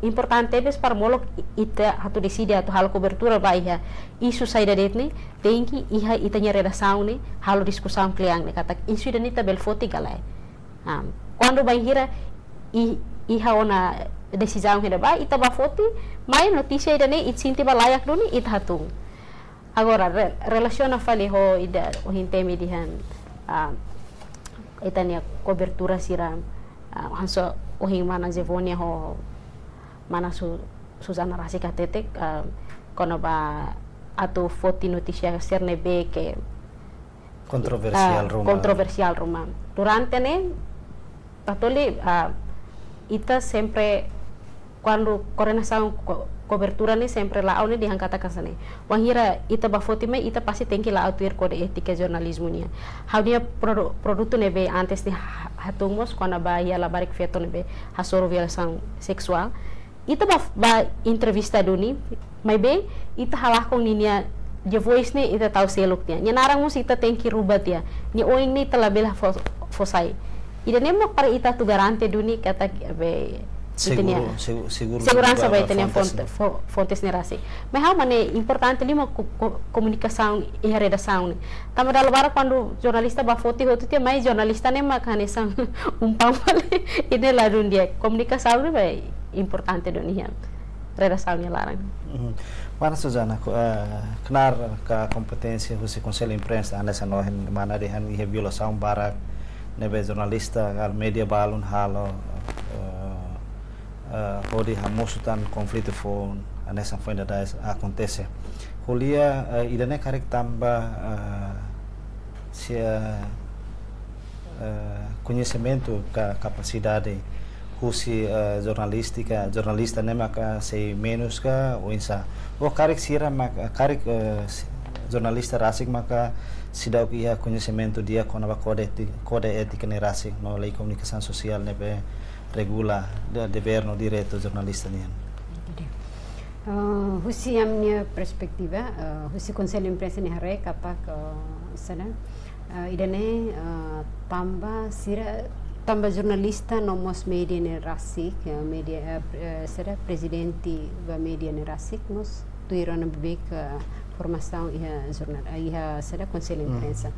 importante bes para molok ita hatu decide atu hal cobertura ba iha isu saida detne tenki iha itanya redação ne halo discussão kliang ne kata isu dan ita bel foti galai quando ba hira iha ona decisão hira ba ita ba foti mai notícia ida ne itsinti ba layak duni ita hatung agora relaciona fali ho ida o hintemi dihan itania cobertura sira hanso o hin mana zevonia ho mana su Susana Rasi KTT kono ba atau foti noticia sernebe ke kontroversial rumah. Durante ne patoli ita sempre quando coordenação cobertura ni sempre lá onde diangkat kasane wahira ita ba foti me ita pasti tengki la autir kode etika jurnalismo nia how dia produto nebe antes ni hatungmos quando ba ia la barik feto nebe hasoro violação sexual ita ba entrevista duni mai be ita halah kong ninia dia voice ni ita tahu seluk nia narang mus ita tengki rubat ya ni oing ni telah fosai ida nemo para ita tu garante duni kata be segurança vai ter fontes nerasi. Mas há uma importante ali uma comunicação e redação. Também dalam barang quando jornalista bafoti hotu dia mais jornalista nem makan esang umpam kali ini lah dunia komunikasi ni vai importante dunia redaçãonya larang. Mana Suzana kenar ka kompetensya husi konsel imprensa anda sanohen mana dehan ihe violação barak nebe jornalista al media balun halo hodi hamusutan konflito phone anessa foi da acontece holia idane karek tambah conhecimento capacidade husi jornalista ne maka sei menos ka ou insa o karek sira maka karek jornalista rasik maka sidau ia conhecimento dia kona kode etika ne rasik no lei komunikasi sosial ne be regula dever no direito jornalista nian. Husi amnya perspektiva, husi konsel imprensa ni hare kapak sana idane tambah jurnalista nomos media ni rasik media sera presidenti va media ni rasik nos tuiran bebek formação iha sera konsel imprensa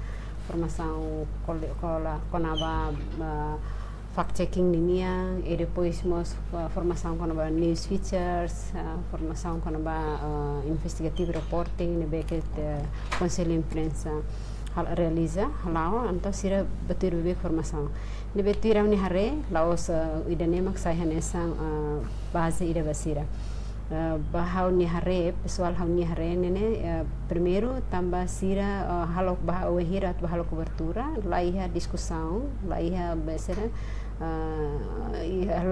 formação konaba fact checking ninia e depois mos formação com a news features formação com a investigative reporting nebe que conselho imprensa realiza halau então sira betul bebek formação nebe tiram ni hare laos idane mak sai hanesang base ida basira bahau ni hare pessoal hau ni hare nene primeiro tambah sira halo bahau hira atau halo cobertura laiha discussão laiha besera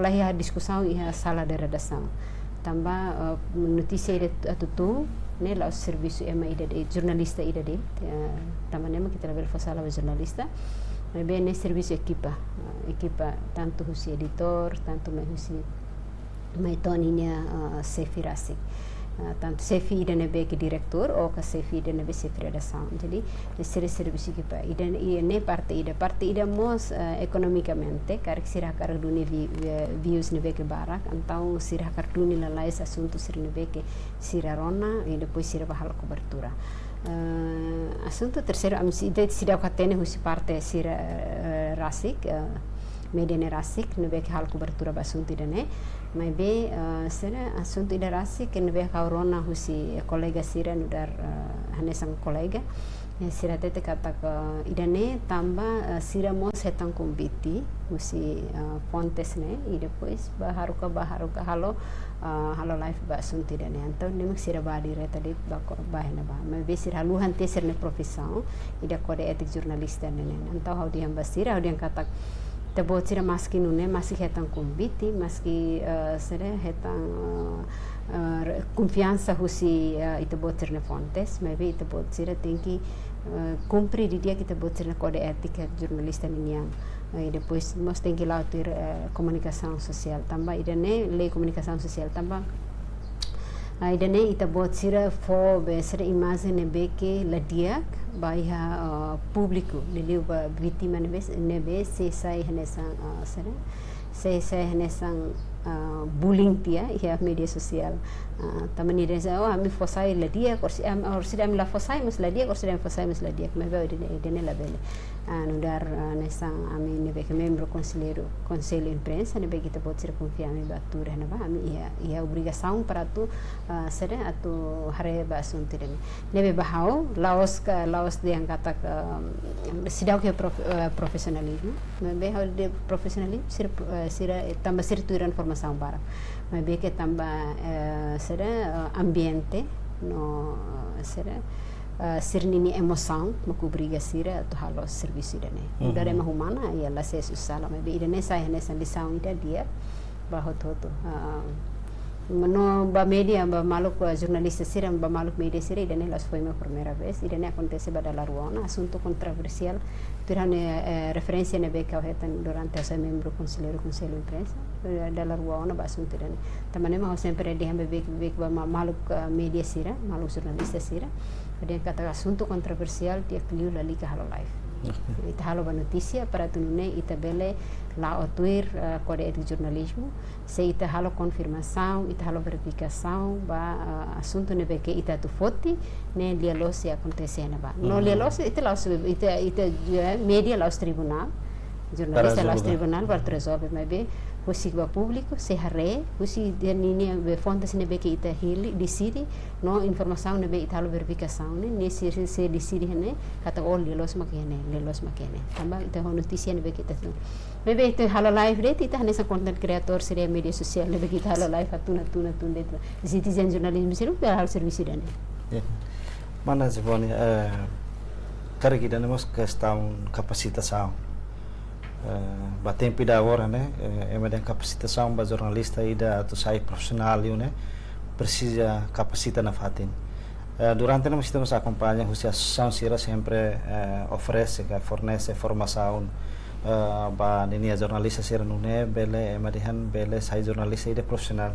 laiha discussão iha sala de redação tambah notícia ida atutu ne la serviço ema ida de jornalista ida de tambah nema kita level sala jornalista bem ne serviço equipa tanto husi editor tanto mai husi mai toninya Sefi Rasik tanto Sefi ida nebe ke direktur ou ke Sefi ida nebe Sefi redação jadi serviço kita ida ne parte ida mos economicamente karek sirah kar duni views nebe ke barak então sirah kar duni lalais assunto sirah nebe ke sirah rona e depois sirah bahal cobertura assunto terceiro ida sirah katene husi parte sirah Rasik media Rasik nebe ke hal cobertura basunti dane mai be sera assunto ida Rasik nebe kaurona husi kolega sira nudar hanesang kolega sira tete kata idane tambah sira mo setang kumbiti husi pontes ne ida depois baharuka halo live basunti dane então nem sira badi reta de bahena ba mai be sira luhan te serne profissão ida kode etik jurnalista ne então hau diam basira hau diam kata tebo tira maski nune maski hetang kumbiti maski sere hetang confiança husi ita botir ne fontes maybe ita botir tengki cumprir dia kita botir na kode etika jurnalista niang e depois mos tengki lautir komunikasi sosial tambah idane lei komunikasi sosial tambah idane ita botir fo besere imagem nebe ke ladiak baiha público liliu ba vítima nebe sai hanesang sai hanesang bullying tia ia media sosial tamani desa ami fosai ladia korsi am la fosai mus ladia korsi am fosai mus ladia me ba dene la bele nudar nesang ami nebe ke membro conselho imprensa nebe kita botir confiame batura na ba ami ia obrigação para tu sere atu hare ba sunti nebe bahau laos de angkata sidau ke profesionalismo nebe hau de profesionalismo sira tambah sir tuiran formação para mas bem que também será ambiente no será sirnini emoção mas obriga sira tu halo serviço idane udara ma humana ia la se susala mas bem idane sai nessa lição ida dia bahwa toto no ba media ba maluk jornalista sira ba maluk media sira idane las foi a primeira vez idane acontece ba dalla ruona assunto controversial durante referência ne beca hetan durante essa membro conselheiro conselho imprensa dalla ruona ba assunto idane tamane ma sempre dia be ba maluk media sira maluk jornalista sira dia kata assunto controversial dia kliu la liga halo live ita halo ba notícia para tunune ita bele lá o Twitter kode de jornalismo se ita halo confirmação ita halo verificação ba assunto ne beke ita tu foti ne dia lo se acontece na ba no dia lo se ita media lá os tribunal jornalista lá os tribunal para resolver mas be husi ba público se harre husi dia nini be fontes ne beke ita hili decide no informação ne be ita halo verificação ne se decide ne kata all dia los makene tambah ita notícia ne beke ita bebe itu halo live rate ita nessa content creator sire media sosial ne beke ita halo live atuna det citizen journalism sire hal serviço dane mana Ziboni kare kita nemos questão capacitação batempi da agora né emergem capacitação para jornalista ida atau sai profissional né precisa capacita na fatin durante nós estamos acompanhando a associação Sira sempre oferece fornece formação para nini jornalista Sira nune bele emergem bele sai jornalista ida profissional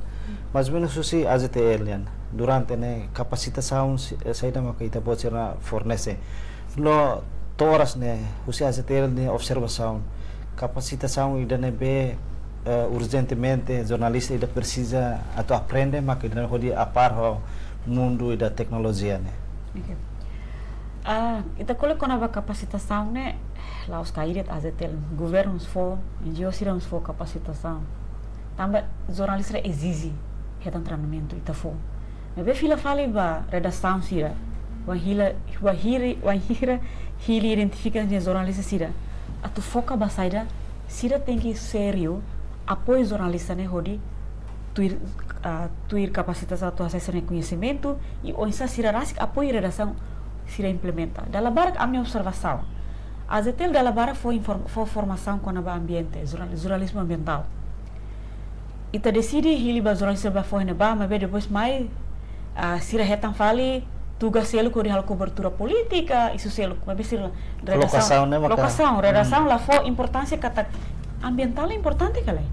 mas menos susi AZTL né durante né capacitação sai da maka ita pode ser fornece lo toras né usi AZTL né observação capacitação idane be urgentemente jornalista ida precisa atau aprende maka idane hodi apar ho mundo da tecnologia né okay. Ita kole kona ba capacitação né lá os caíret AZTL governos for NGOs iramos for capacitação também jornalista exige retan treinamento ita for mas be fila fale ba redação sira hila identifica jornalista sira atu foca basaida sira tem que sério apoio jornalista né hodi tuir capacitação atu acesso né conhecimento e onsa sira rasik apoio redação sira implementa dalla barak a minha observação AZTL dalla barak foi formação com a ambiente jornalismo ambiental ita decide hili ba jornalista ba foi ne ba mas depois mais sira retan fali tugas selo ko hal cobertura política isso selo mas besir locação redação lá for importância kata ambiental é importante kale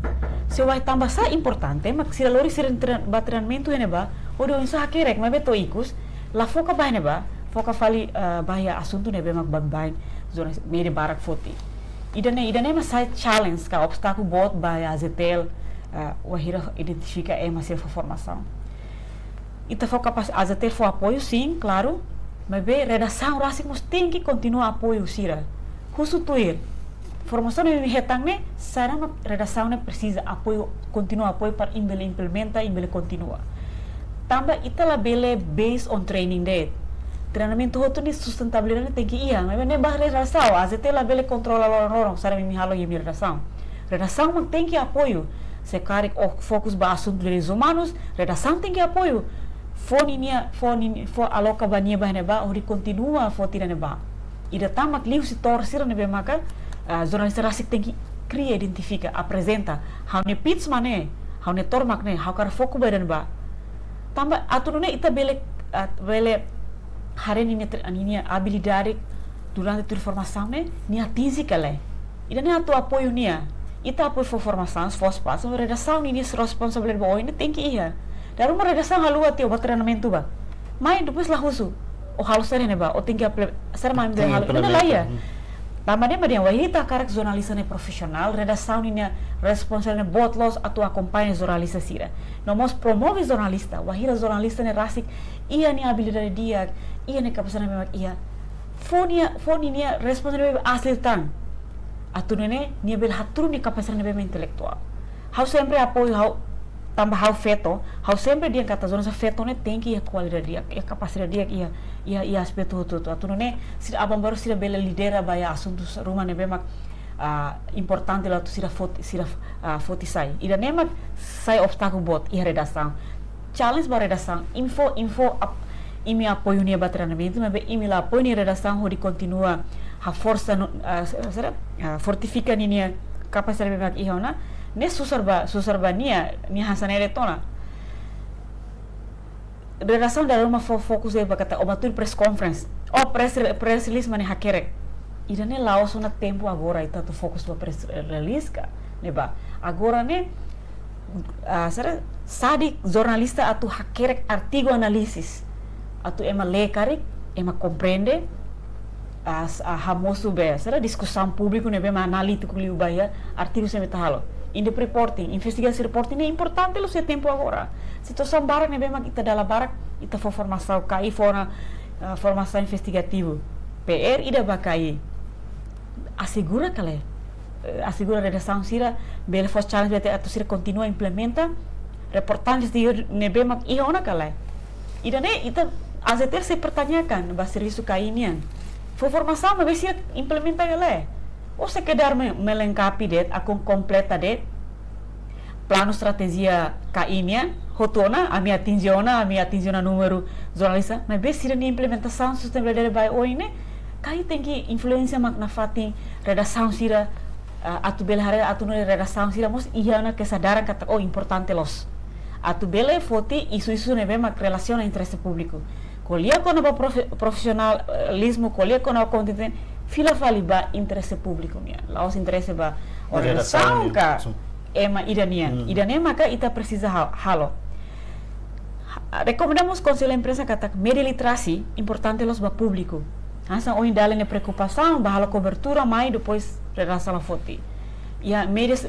se vai tambah sa importante mas sira lori sira treinamento ene ba odo insa hakerek mas beto ikus la foca ba ne ba foca fali bahaya assunto ne be mak babain zona media barak foti idane mas sai challenge ka obstáculo bot ba AZTL wahira identifica mas sira formação ita foca pas AZTL for apoio sim, claro, mas be redação rasik mos tem que continuar apoio sira. Husutuir. Formação de retang ne sarama redação ne precisa apoio, continua apoio para imbele implementa, imbele continua. Tambah ita la bele based on training de. Treinamento hotu ni sustentabilidade tem que ia, mas ne bah redação, AZTL la bele controla lorong sarama mi halo yemi redação. Redação mas tem que apoio. Se carrega fokus ba assunto direitos humanos, redação tem que apoio. Fo aloka bania bahne ba ori continua fo tira ne ba ida tamak liu si torsir ne be maka jornalista rasik tem que cria identifica apresenta how ne pitch mane how ne tormak ne how kar foku badan ba tamba aturune ita bele haren ini habilidade durante tua formação ne ni atingi kale ida ne atu apoio nia ita apoio for formação for espaço redação ni responsabilidade ba ini tem que ia daru uma redação halua teu treinamento ba mai depois lá husu o halu serene ba o tem que ser mais bem halu não lá ia tamane madia wahita karak jornalista ne profissional redação ni responsável botlos atu acompanha jornalista sira nós promove jornalista wahira jornalista ne rasik ia ni habilidade dia ia ne capacidade memang ia foni ni responsável asli tang atu ne ni bel hatru ni capacidade memang intelektual how sempre apoio how tambah how feto how sempre dia kata zona feto ne tem que a qualidade dia a capacidade dia ia aspecto tudo atu ne sida abang baru sida bela lidera baya assuntos rumah ne bemak importante lá tu sira foti sai. Ida nema sai obstáculo bot e redação. Challenge ba redação, info imi apoio nia ba treinamento, mas imi lá apoio nia redação onde continua a força fortifica nia capacidade ba ihona, ne susar ba nia hasanere tona. Redação da uma fokus ba kata omatur press conference. Press release mani hakerek. Ida ne laos na tempo agora ita tu fokus ba press release ka, ne ba. Agora ne sadi jornalista atu hakerek artigo analisis atu ema lekarik ema compreende hamosu be discussão público ne be ma analítico liu bahia artigo se metahalo in the reporting investigasi reporting é importante lo se tempo agora situação barak ne be ma kita dalam barak ita for formação kai fora formação investigativo PR ida bakai assegura kale assegura redação sira bele fos challenge bete atu sira continua implementa reportagens de nebe mak iona kala ida ne ita azeter se pertanyakan ba serviço kainian foi formação mas se implementa kala ou sekedar melengkapi det akon completa det plano estratégia kainian hotona ami atingiona número jornalista mas be sira ni implementação sustentabilidade by oine kai tem que influência mak na fatin redação sira atu bele hare atu no redação sira mos iana kesadaran kata importante los atu bele foti isu nebe mak relaciona interesse público kolia kono ba profissionalismo kolia kono content fila fali ba interesse público mia laos interesse ba redação ka ema idania maka ita precisa halo recomendamos conselho empresa kata media literasi importante los ba público asa o indale ne preocupação ba halo cobertura mai depois redação la foti ia medias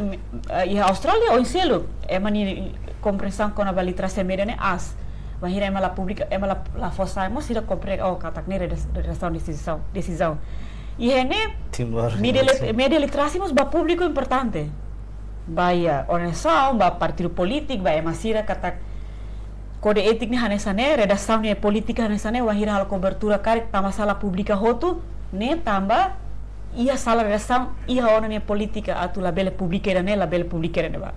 ia Austrália ou selo mani compreensão com a literasi media ne as bahira ema la pública ema la fossa mo sira compre katak ne redação decisão e ne media literasi mos ba público importante baia organização ba partido político ba ema sira katak kode etik ni hanesane redação ne politika hanesane wahira hal cobertura karek tama sala publika hotu ne tamba ia sala redação ia ona ne politika atu labele publikera ne ba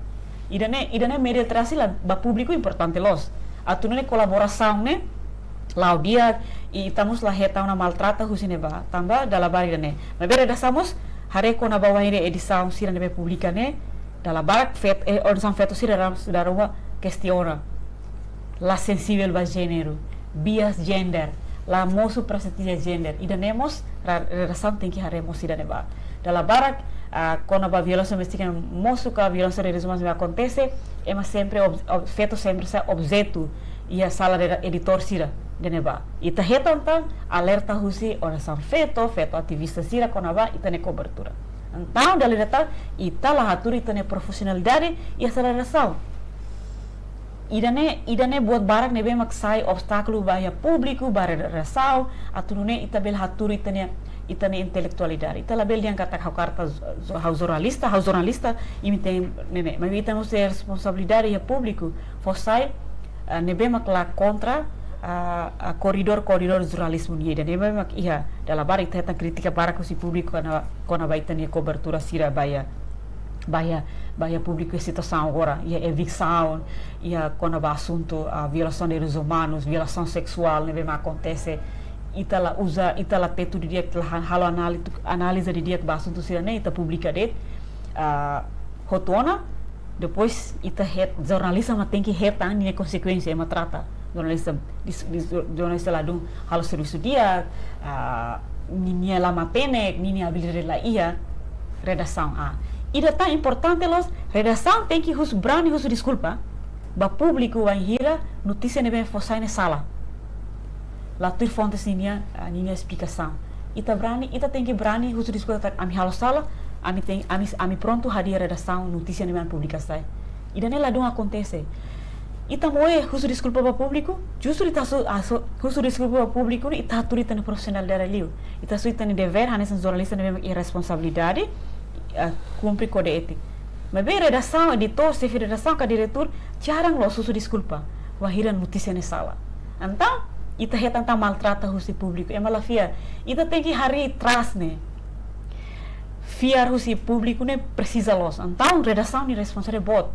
idane media literasi la ba público importante los atu ne colaboração ne laudia e estamos lá reta una maltrata husine ba tamba dala bari ne mas be redaçamos hare kona ba wahira edição sira ne publika ne dala barak fet organização feto sira da rua questiona la sensível ba gênero, bias gender, la moço perspectiva gender. Ida nemos relação tem que haremos ida neba. Dala barak quando a violência doméstica moço que a violência religiosa acontece, é sempre feito sempre se objeto e a sala de editor sira de neba. Ita então alerta husi oração feto ativista sira quando va ita ne cobertura. Então dali data ita la haturi ita ne profissionalidade e a sala relação. Idane buat barak nebe maksai obstáculo bahaya público bara redação atunune itabel haturi itane intelectualidade italabel yang kata karta jornalista imite nene mas itamos ter responsabilidade ya público fossai nebe makla contra a koridor jornalismo ni dan nebe mak iha dalam barak ita kritika barak si público kona baitane cobertura sira bahia público situação agora e evicção e quando o assunto a violação de direitos humanos violação sexual neve acontece itala teto de dia que halo análise de dia que assunto sira ne ita publica det rotona depois ita jornalista mas tem que retar nem consequência é trata jornalista lá do halo serviço dia ninha lama pene ninha habilidade lá ia redação ida tá importante los redação tem que brani desculpa ba público vai hira notícia ne bem fossai na sala lá tu fontes ninha explicação ita tem que brani desculpa ami halo sala ami pronto hadir redação notícia ne bem publicação ida ne lá dong acontece ita moe desculpa ba público justru ita desculpa ba público ita turita ne profissional dari liu ita suita ne dever hanesan jornalista ne bem irresponsabilidade cumprir kode etik. Mas bem redação, editor, chefe de redação, que diretor, jarang lo desculpa. Wahira notícia ne sala. Então, ita tanta maltrata o público. É malafia. Ita tem que hari trust ne. fiar husi público ne precisa los. Então redação ni responsável bot.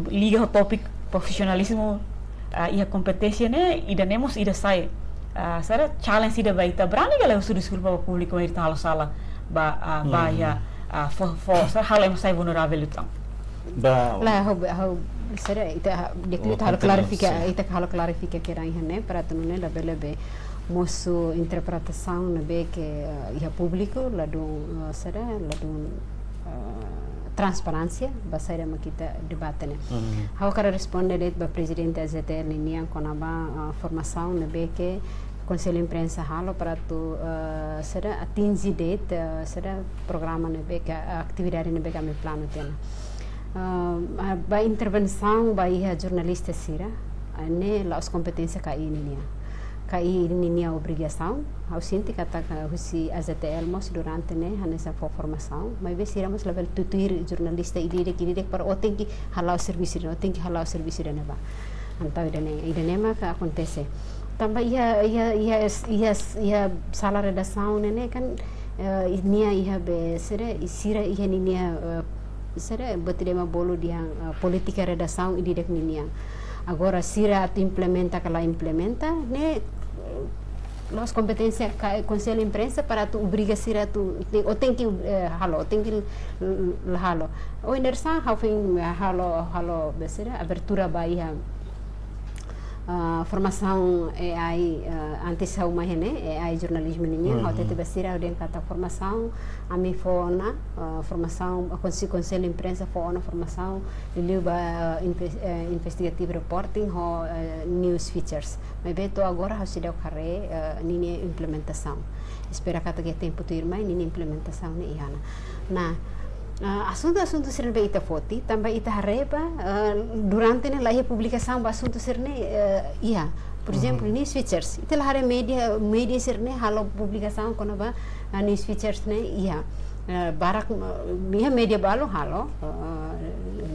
Liga o tópico profissionalismo e a competência ne ida nemos ida sai. Sara challenge ida baita berani kalau usul para público ir talo sala ba ya for sara hal yang sai vulnerável então. Lah how sara ita halo clarifica que era né para tu né lebih moço interpretação na be que ia público lá do sara lá do transparência basada ma kita debate né. How cara responde det ba presidente AZTL niang konaba formação na be que Conselho Imprensa halo para tu sara atingir det sara programa na be que atividade na be kami plano tena. Ba intervenção ba ia jornalista sira ne la os competência ka ini nia obrigação ao sinti kata husi AZTL mos durante ne hanesa formação mas be sira mos level tutur jornalista ide para oten ki halau serviço ne ba antau ide ma ka acontece tambah ia sala redação ne kan nia ia be sira ia nia sira betidema bolo dia politika redação ide nia agora sira tu implementa ne los competência conselho imprensa para tu obriga sira tu o tem que halo o inersa halo besira abertura baia formação AI antes uma AI jornalismo ninha ao tete besira den kata formação ami fona formação conselho imprensa fona formação liba investigative reporting ho news features mas beto agora ha sidau kare nini implementação espera kata que tempo tu irmai nini implementação ni ihana nah assunto ser be ita foti também ita hareba durante ne la publicação ba assunto ser ne por exemplo news features ita la hare media ser ne halo publicação kono ba news features ne barak media balo halo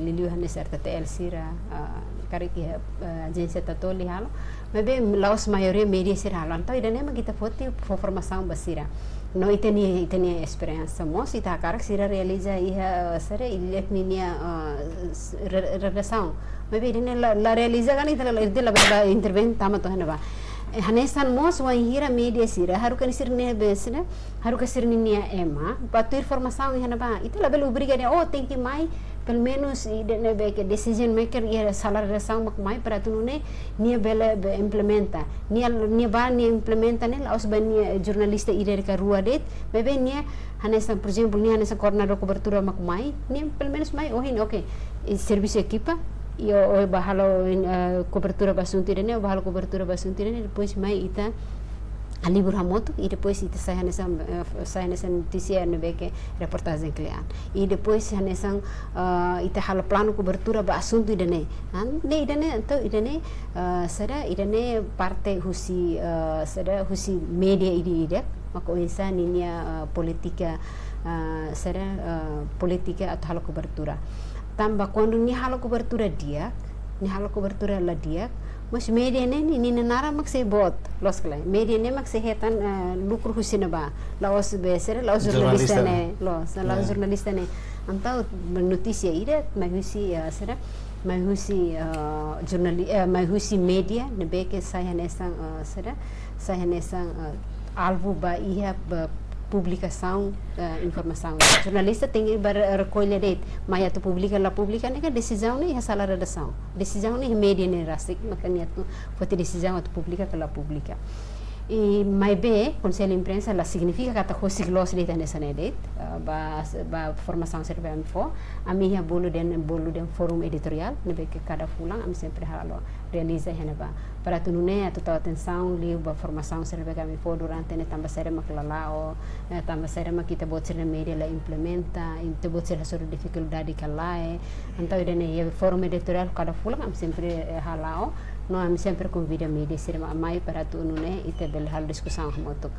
liliu hane serta TL sira kari ki agência tatoli halo mebe laos maioria media ser halo então ida ne kita foti formação basira no itenia experiência mos ita karak sira realiza sara ilek ninia redação mebe ida la realiza kan ita la intervent tama to hanaba hanesan mos wa hira media sira harukan sirne besna harukan sirne nia ema patu informação hanaba ita la belu obrigada tem que mai pelo menos ida be decision maker ia salar redação mak mai para tu ne nia bela implementa nia implementa ne laos ban jornalista ida ka rua det bebe nia hanesan por exemplo nia hanesan coordenador cobertura mak mai nia pelo menos mai okay serviço equipa o bahalo cobertura basunti ne bahalo cobertura basunti ne depois mai ita libur hamoto e depois ita sai nessa notícia no que reportagem client e depois nessa ita halo plano cobertura ba assunto idane então idane sada idane parte husi sada husi media ide maka insan ini politika sada politika atau halo cobertura tambah quando ni halo cobertura la dia mas media ni nara mak se bot los klai media ne mak se hetan lucro husina ba laos besere laos jornalista ne laos jornalista ne antau notícia ida mai husi sera mai husi mai husi media ne beke saya nesang sera saya nesang alvo ba ia publicação informação jornalista tem que recolher det mas tu publica ne kan decisão ne sala redação decisão ne media ne rasik makanya tu foto decisão tu publica que la publica e mais bem conselho imprensa la significa kata hosi gloss det nessa ne det ba formação serve info a minha bolo den forum editorial ne be que cada fulang am sempre halo realiza heneba para tu nune tu tahu atenção li ba formação serve kami fo durante ne tambah sere maklalao tambah sere kita buat sere media la implementa inte buat sere sobre dificuldade kalai então ide forum editorial cada fulang am sempre halao no am sempre convida media sere mai para tu nune ite bel hal discussão moto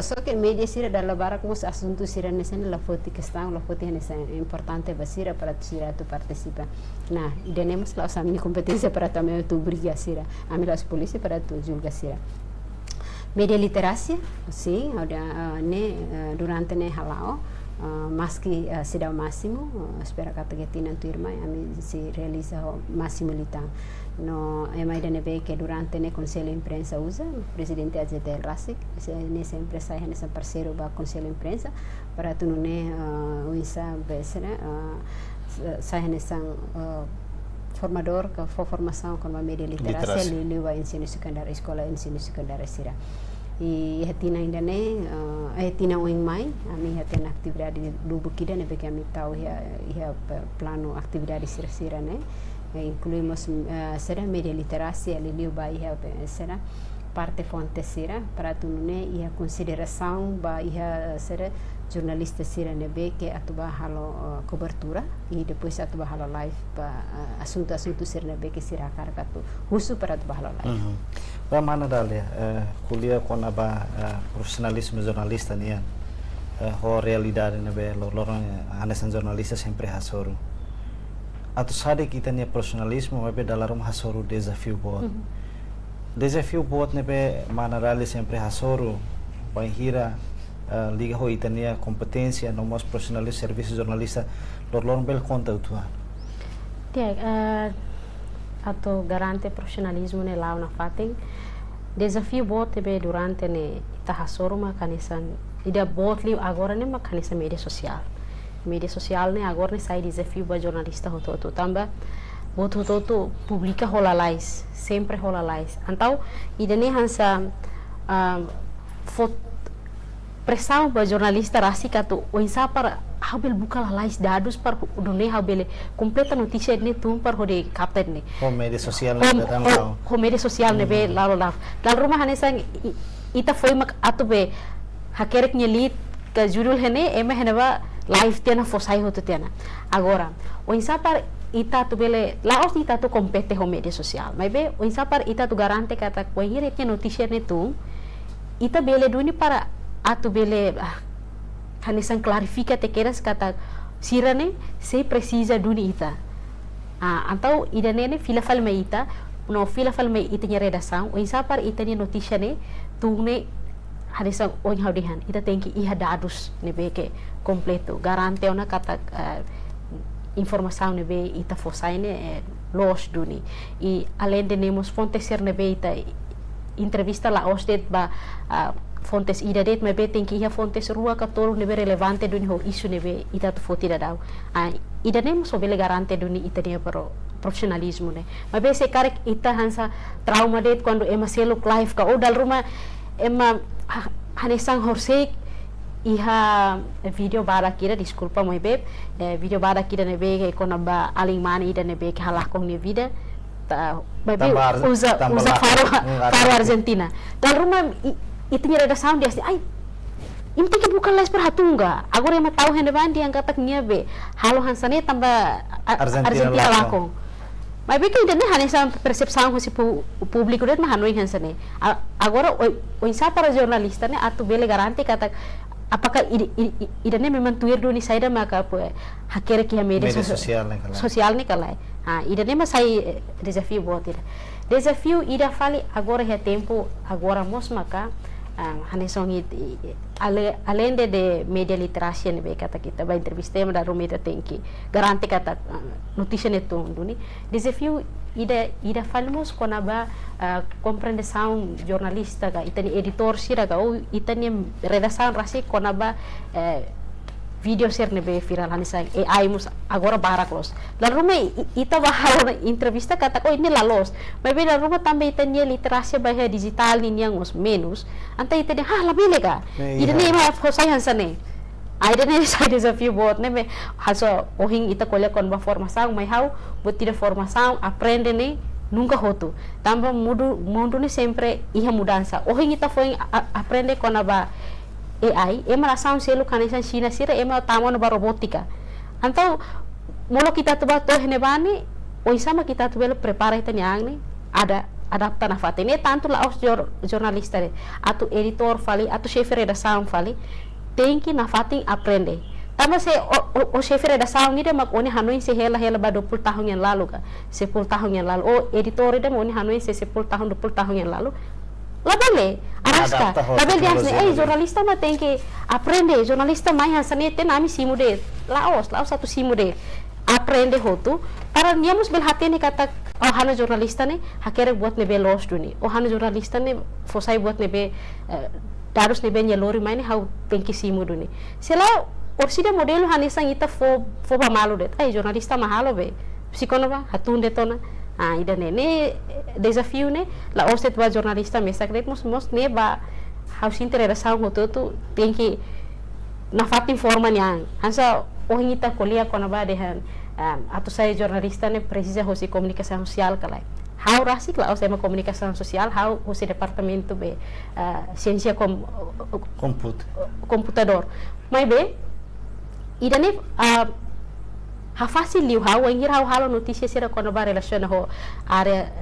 so que media sere dalla barak mos assunto sere nesen la foti questão la foti nesen importante basira para tu sira tu participa nah tenemos la competência para também tu briga sira amilas polícia para tu julga sira media literasi, sim, durante ne halao, maski sidau máximo, espera kata getina tu irmã, ami se realiza o máximo litan. No, mai da nebe que durante ne conselho imprensa usa, o presidente AZT Rasik, nessa empresa é nessa parceiro ba conselho imprensa, para tu ne uisa besera, saya nessa formador que for formação com a media literasi liwa ensino secundário, escola ensino secundário sira. E hetina ainda ne, hetina uing mai, ami hetina atividade do bukida ne porque ami tahu ia plano atividade sira ne. Incluímos será media literasi ali liwa ia será parte fonte sira para tu ne ia consideração ba ia será jornalista sira nebe que atuba halo cobertura e depois atuba halo live para assunto sira nebe que sira karkatu husu para atuba halo live. Ba mana dalia kuliah kon aba profesionalismo jornalista nian ho realidade nebe lorong anesan jornalista sempre hasoru. Atu sade kita nia profesionalismo nebe dalam hasoru desafio buat. Desafio buat nebe mana dalia sempre hasoru hira liga ho itania competência no mais profissional serviço jornalista lorong bel conta utua. Dia atau garante profissionalismo ne lau na fating desafio bot be durante ne tahasoro ma kanisan ida bot li agora ne ma kanisa media social ne agora ne sai desafio ba jornalista hoto tamba bot hoto publica rola lais sempre rola lais então ida ne hansa pressão para jornalista rasika tu oinsa para habel buka lais dados para dunia habel completa notícia ne tum para hode captain ne media social ne datang media social ne be lalu rumah hanesang ita foi mak atu be hakerek nyelit ke judul hene ema heneba live tiana fosai hoto tiana agora oinsa para ita tu bele laos ita tu compete ho media social mas be oinsa para ita tu garante kata kohire tiana notícia ne tum ita bele duni para atu bele kanisan clarifica te queras kata sirane se precisa duni ita antau ida nene fila falme ita no fila falme ita nya redação o insapar ita nya notícia ne tungne hadisan on haudihan ita tenki iha dados ne beke completo garante ona kata informação ne be ita fosaine los duni e além de nemos fonte ser ne be ita entrevista la osdet ba fontes ida det me beten ki ia fontes rua ka tolu nebe relevante duni ho isu nebe ita tu foti da dau ida nem so bele garante duni ita dia pro profesionalismo ne ma be se karek ita hansa trauma det quando ema selo live ka o dal rumah ema hanesang horsek iha video bara kira desculpa mo beb video bara kira nebe ko namba aling mani ida nebe ke halakong ne vida bebe usa faro Argentina dal rumah itu nya redação dia ai inti que bukan les perhatunga agora ema tahu hende bandi yang katak nya be halo hansane tamba Argentina lakong mas be que ainda não hanesa percepção com esse público det ma hanoi hansane agora o insa para jornalista ne atu bele garante katak apakah ida ne memang tuir duni saida maka hakere ki media social ne kalai ida ne ma sai desafio buat ida desafio ida fali agora é tempo agora mos maka hanesong além de media literasi ne be kata kita ba entrevista da rumita tenki garante kata notícia ne duni desafio ida falmos kona ba compreensão jornalista ga itani editor sira ga o itani redação rasi kona ba video ser ne be viral hanisa AI mus agora baraklos la ruma ita bahal entrevista kata ko ini lalos mas be la ruma também itani literasi bahasa digital ni yang mus menos anta itani la belega ida ne ma fosai hansane ida ne sai desafio bot ne me haso ohing ita kolha kon ba formação mai hau bot tira formação aprende ne nunca hotu tamba mundo ne sempre iha mudança ohing ita foi aprende kon ba AI, ema rasaun selu kanesan China sira ema tamon ba robotika. Antau molo kita tuba to henebani, oi sama kita tuba prepara ita nyang ni ada adapta na fate. Ne tanto la os jornalista de, atu editor fali, atu chef redação fali, tem que na fate aprende. Tama se o chef redação ni de mak oni hanoi se hela ba 20 tahun yang lalu ka, 10 tahun yang lalu. O editor de oni hanoi se 10 tahun 20 tahun yang lalu. labele arasca Adapta ho labele dia teknologi. jornalista mah tem que aprende jornalista mais hansanete nami simude laos satu simude aprende hotu para niamus bel hatene kata oh hana jornalista ne hakere buat nebe los duni oh hana jornalista ne fosai buat nebe darus nebe nyelori maine hau penki simu duni sela orsida modelo hanisang ita fo ba malu det jornalista mahalo be psikono ba hatun detona ida ne desafio ne la oset ba jornalista mesakret mos ne ba hau interessação hotu tu tem que na fat informa niang hansa oh ngita kuliah kona ba dehan atau saya jornalista ne precisa hosi komunikasi sosial kalai how rasik lah saya komunikasi sosial how hosi departamento be ciência computador mai be ida ne ha fácil liu how ngir how halo notícia sira kona ba relaciona ho área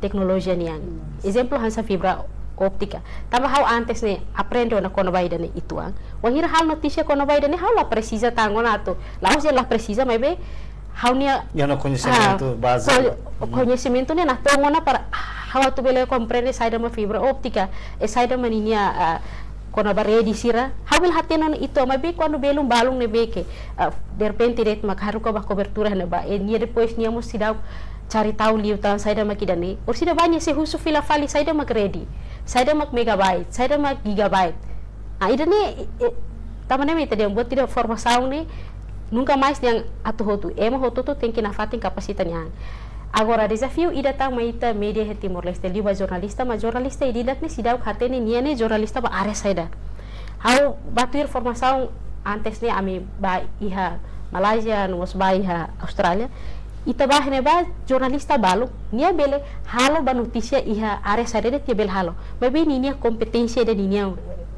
tecnologia niang exemplo hansa fibra óptica tama how antes ne aprendo na kona ba ida ne ituang wangir hal notícia kona ba ida ne how la precisa tangona ato la hosi la precisa mai be how nia ya no conhecimento básico conhecimento ne na tongona para how tu bele comprende saida ma fibra óptica e saida maninia kona ba redi sira how will hateno itu mai be quando belum balung ne be que de repente ret makharu ko ba cobertura ne ba e nia depois nia mo sidau cari tahu liu tan saida makidani or sida banyak se husu fila fali saida mak ready saida mak megabyte saida mak gigabyte ida ne tamane me tadi buat tidak formação ne nunca mais yang atu hotu ema hotu tu tem que na fatin kapasitas yang agora desafio ida tang maita media he Timor Leste liba jornalista ma jornalista ididak ne sidau hatene niane jornalista ba are saida hau batur formação antes ne ami ba iha Malaysia nos ba iha Australia ita bah ne ba jornalista balu nia bele halo ba notícia iha are saida te bel halo mabe nia kompetência de nia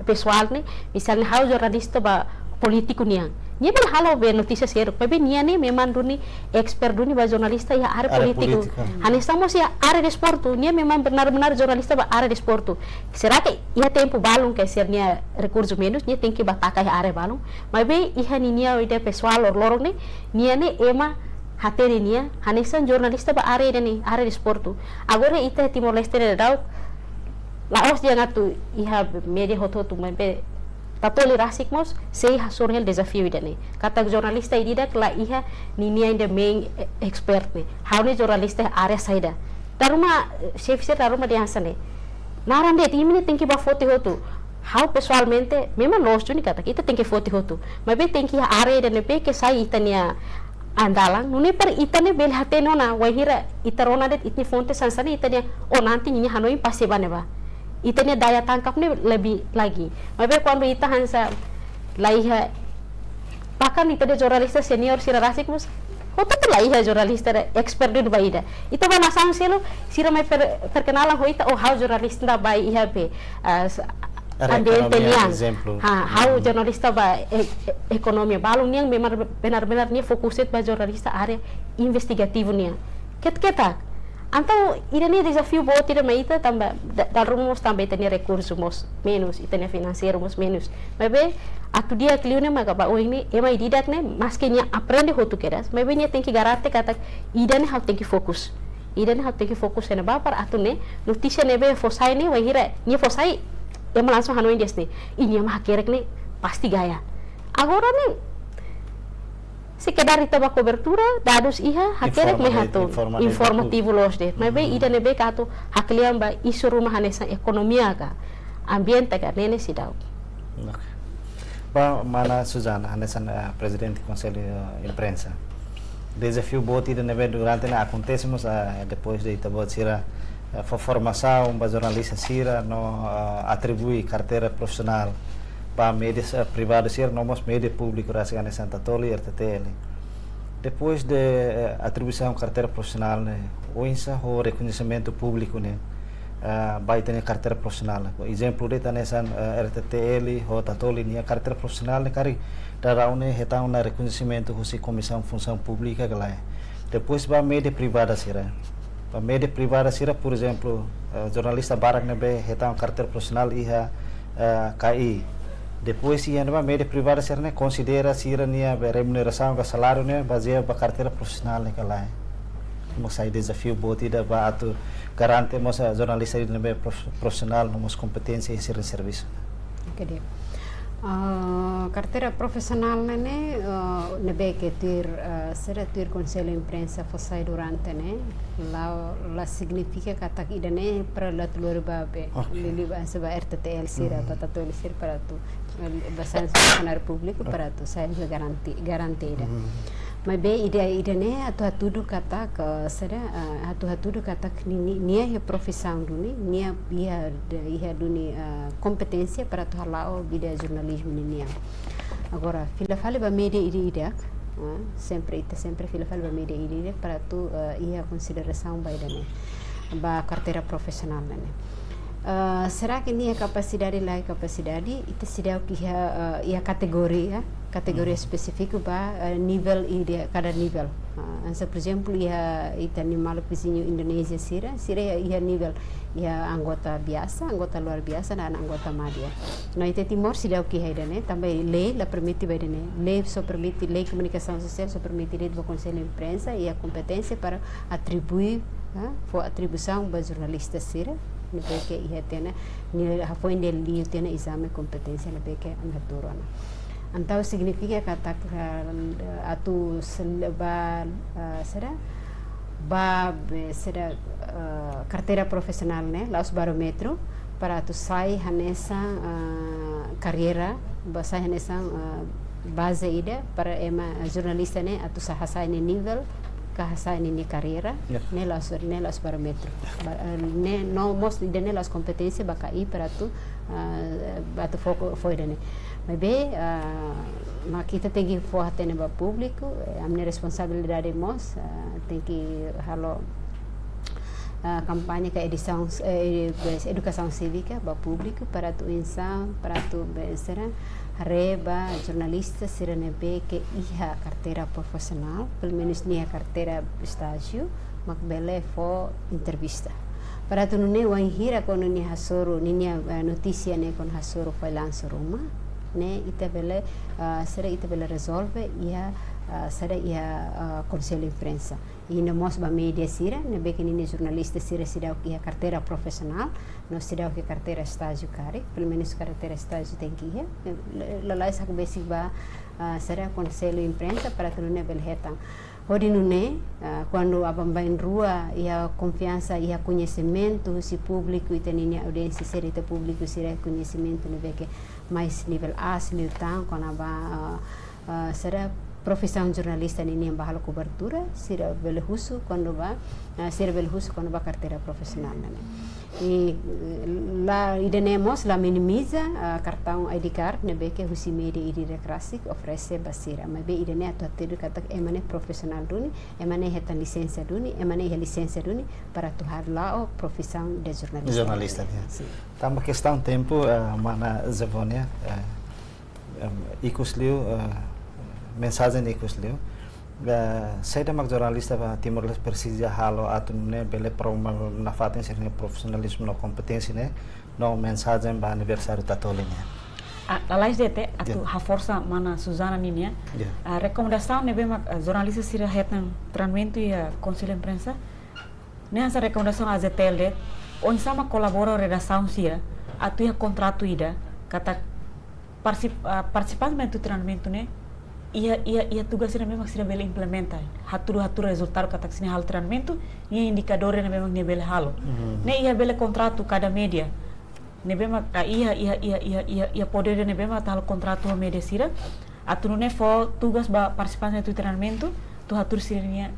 pessoal ne misalnya hau jornalista ba politiku nia nia bel halo be notícia ser mabe nia ne memang duni expert duni ba jornalista iha are politiku hani estamos ya are de esportu nia memang benar-benar jornalista ba are de esportu será que iha tempo balung que ser nia recursos menos nia tem que bataka iha are balung mabe iha nia ide pessoal lorong ne nia ne ema hateri nia hanesan jornalista ba are de esportu agora ita Timor Leste de dau laos dia ngatu iha media hotu membe tatoli rasikmos sei hasorel desafio idane kata jornalista ididak la iha ninia in the main expert ne haune jornalista are saida taruma chef ser taruma dia hasane narande timine tem que ba foto hotu how pessoalmente memang los ni kata kita tem que foto hotu mabe tem que are de ne que sai itania andalang nune per itane bel hateno na wahira itarona det itni fonte sansani itane nanti nya hanoi pasti bane ba itane daya tangkap ne lebih lagi mabe quando ita hansa laiha bahkan itane jornalista senior sira rasik mus hoto tu laiha jornalista expert di baida ita ba nasang selo sira mai perkenalan ho ita how jornalista ba iha be ambiente niang how jornalista ba ekonomi balung niang benar-benar nia fokuset ba jornalista area investigativo niang ket-ketak antau ida ni desafio bo tira maita tamba darumos também tenia recursos menos e tenia financeiro menos mabe atu dia kliune maga ba ini ema ididak ne mas que nia aprende hotu keras mabe nia tem que garante kata ida ne how tem que fokus ida ne how tem que fokus ena ba para atu ne notícia ne be fosai ne wahira nia fosai ema langsung hanoin desne ini mah kerek ne pasti gaya agora ne sekedar ita ba cobertura dados iha hakerek me hato informativo los de mabe ida ne be kato hakliam ba isu rumah hanesa ekonomia ka ambiente ka nene sidau ba mana Suzana hanesan presidente conselho imprensa desafio bot ida ne be durante na acontecemos depois de ita bot sira formação ba jornalista sira no atribui carteira profissional para mídias privadas ser nomos mídia público rasgane Santa Toli RTTL depois de atribuição carteira profissional né oinsa o reconhecimento público né vai ter carteira profissional exemplo de tanesan RTTL o Tatoli nia carteira profissional né cari daraune hetang na reconhecimento husi comissão função pública galai depois ba mídia privada sira ba mídia privada sira por exemplo jornalista barak né be hetang carteira profissional iha KI depois ia numa média privada ser né considera sira nia remuneração com salário né baseado ba carteira profissional né calai mosai desafio boti da ba atu garante mosa jornalista ini be profesional nomos kompetenssi sir serviço. Oke. Carteira profissional nene nebe que ter será ter conselho imprensa fossai durante né la significa kata idane para la telur babe lili bahasa ba RTTL sira patato el sir para tu bahasa funcionário público para tu saya garanti ida. Mas bem ida né atu kata ke será atu kata nia ya profissão duni nia ia duni competência para tu halao bida jornalismo nia. Agora fila fale ba media ida sempre fila fale ba media ida para tu ia consideração ba ida né ba carteira profissional né. Será que nia capacidade lá capacidade itu sidau que ia categoria específica ba nível ida cada nível. Por exemplo ia animal vizinho Indonesia sira ia nível ia anggota biasa, anggota luar biasa dan anggota media. Nah itu Timor sidau que ida né também lei la permite ba né lei só permite lei comunicação social só permite lei do conselho de imprensa e a competência para atribuir for atribuição ba jornalista sira que ia tena ni foi del liu tena exame competência na que angaturana. Então significa kata atu seleba será carteira profissional né laos barometro para tu sai hanesa carreira sai hanesa base ida para ema jornalista né atu sahasa ini nível kahasa ini carreira né las barometro né não mostra ida né las competências bakai para tu atu foco foi né. Mas bem, kita tem que falar para o público, a minha responsabilidade nós tem que halo campanha que educação cívica para o público para tu insan para tu será reba jornalista serenebe que ia carteira profissional pelo menos nia carteira estágio mak bele fo entrevista para tu não é hira com nia hasoro nia notícia né com hasoro foi lanço rumah né ita bela resolve ia será ia conselho de imprensa e na mos ba media sira ne be que ni jornalista sira sira que a carteira profissional não sira que carteira estágio cari pelo menos carteira estágio tem que ir lá essa basic ba será conselho de imprensa para tu ne belhetang Hodi nune, quando abambain rua, ia confiança, ia conhecimento, se público, e tem audiência, se é público, se é conhecimento, não vê que mais nível A, se nível tão, quando será profissão jornalista, nem bahalo cobertura, será belhuso quando vai carteira profissional, né? E lá idenemos lá minimiza cartão ID card nebe que husi media ID reclassic oferece basira mas be idene atu atu kata emane profissional duni emane hetan licença duni emane licença duni para atuar lá o profissão de jornalista tambah questão tempo mana Zavonia ikusliu mensagem ikusliu saya mak jornalista ba Timor Leste persija halo atune bele promal na faten serne profissionalismo no kompetensi ne no mensagem ba aniversário tatolinha a lais dete atu ha força mana Suzana ninia a recomendação ne be mak jornalista sira hetan treinamento e conselho de imprensa ne essa recomendação a ZTL on sama colabora redação sira atu ia contrato ida kata participantes do treinamento ne ia tugasnya memang sudah bela implementa hatur resultado kata sini hal treinamento ia indikadornya memang nia bela halo ne ia bela contrato cada media ne memang ia poder ne memang tal contrato media sira atu ne fo tugas ba participantes do treinamento tu hatur sirnya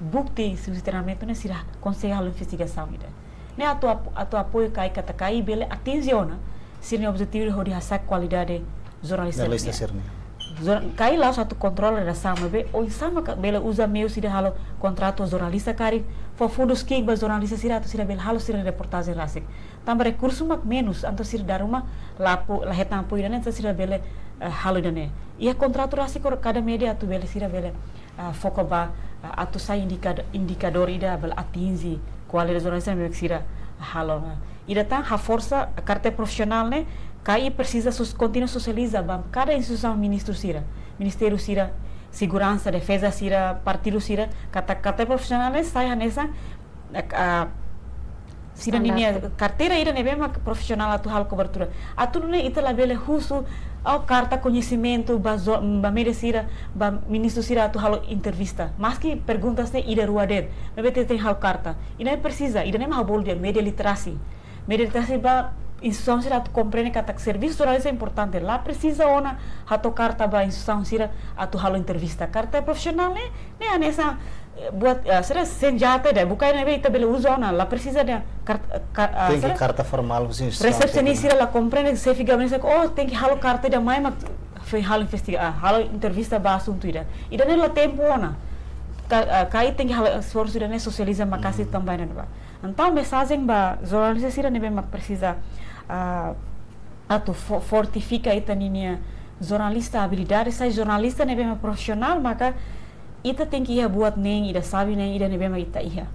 bukti su treinamento ne sira concejal investigação ida ne atu apoio kai kata kai bela atensiona sirnya objetivo de hasa qualidade jornalista sirnya kai lá satu controle redação be o sama bela usa meio sida halo contrato jornalista cari for fundos que ba jornalista sira tu sira bela halo sira reportagem rasik tambah recurso mak menos anto sira daruma lapo la hetan apoio dane sira bela halo dane ia contrato rasik cada media tu bela sira bela foco ba atu sai indicador ida bela atingi qualidade jornalista me sira halo ida tan ha força carteira profissional né KAI precisa continuar socializar, cada instituição ministério sira segurança, defesa sira, partido sira, kata profissionais saya nessa sira ninia carteira ira nebe mak profissional atu hal cobertura. Atu ne ita labele husu au carta conhecimento ba merecira ba ministro sira atu hal entrevista. Mas que perguntas ne ida ruadet. Nebe tem hal carta. Ina precisa, ida nem hal bol dia media literasi. Media literasi ba instituição sira atu compreende kata serviço jornalista é importante. Lá precisa ona hato carta ba instituição sira atu hal entrevista. Carta profissional ne anessa buat será senjata deh, bukan nebe ita bela usa ona. Lá precisa de tem que carta formal sim. Recepcionista ela compreende se fica bem oh tem que halo carta da mãe mas foi halo investigar halo entrevista ba assunto ida nem lá tempo ona kai tem que halo esforço ida nem socializa makasih também né ba. Então mensagem ba jornalista sira nebe mak precisa atu fortifica ita ninia jornalista habilidade sai jornalista nebe mak profissional maka ita tem que ia buat neng ida sabe neng ida nebe mak ita ia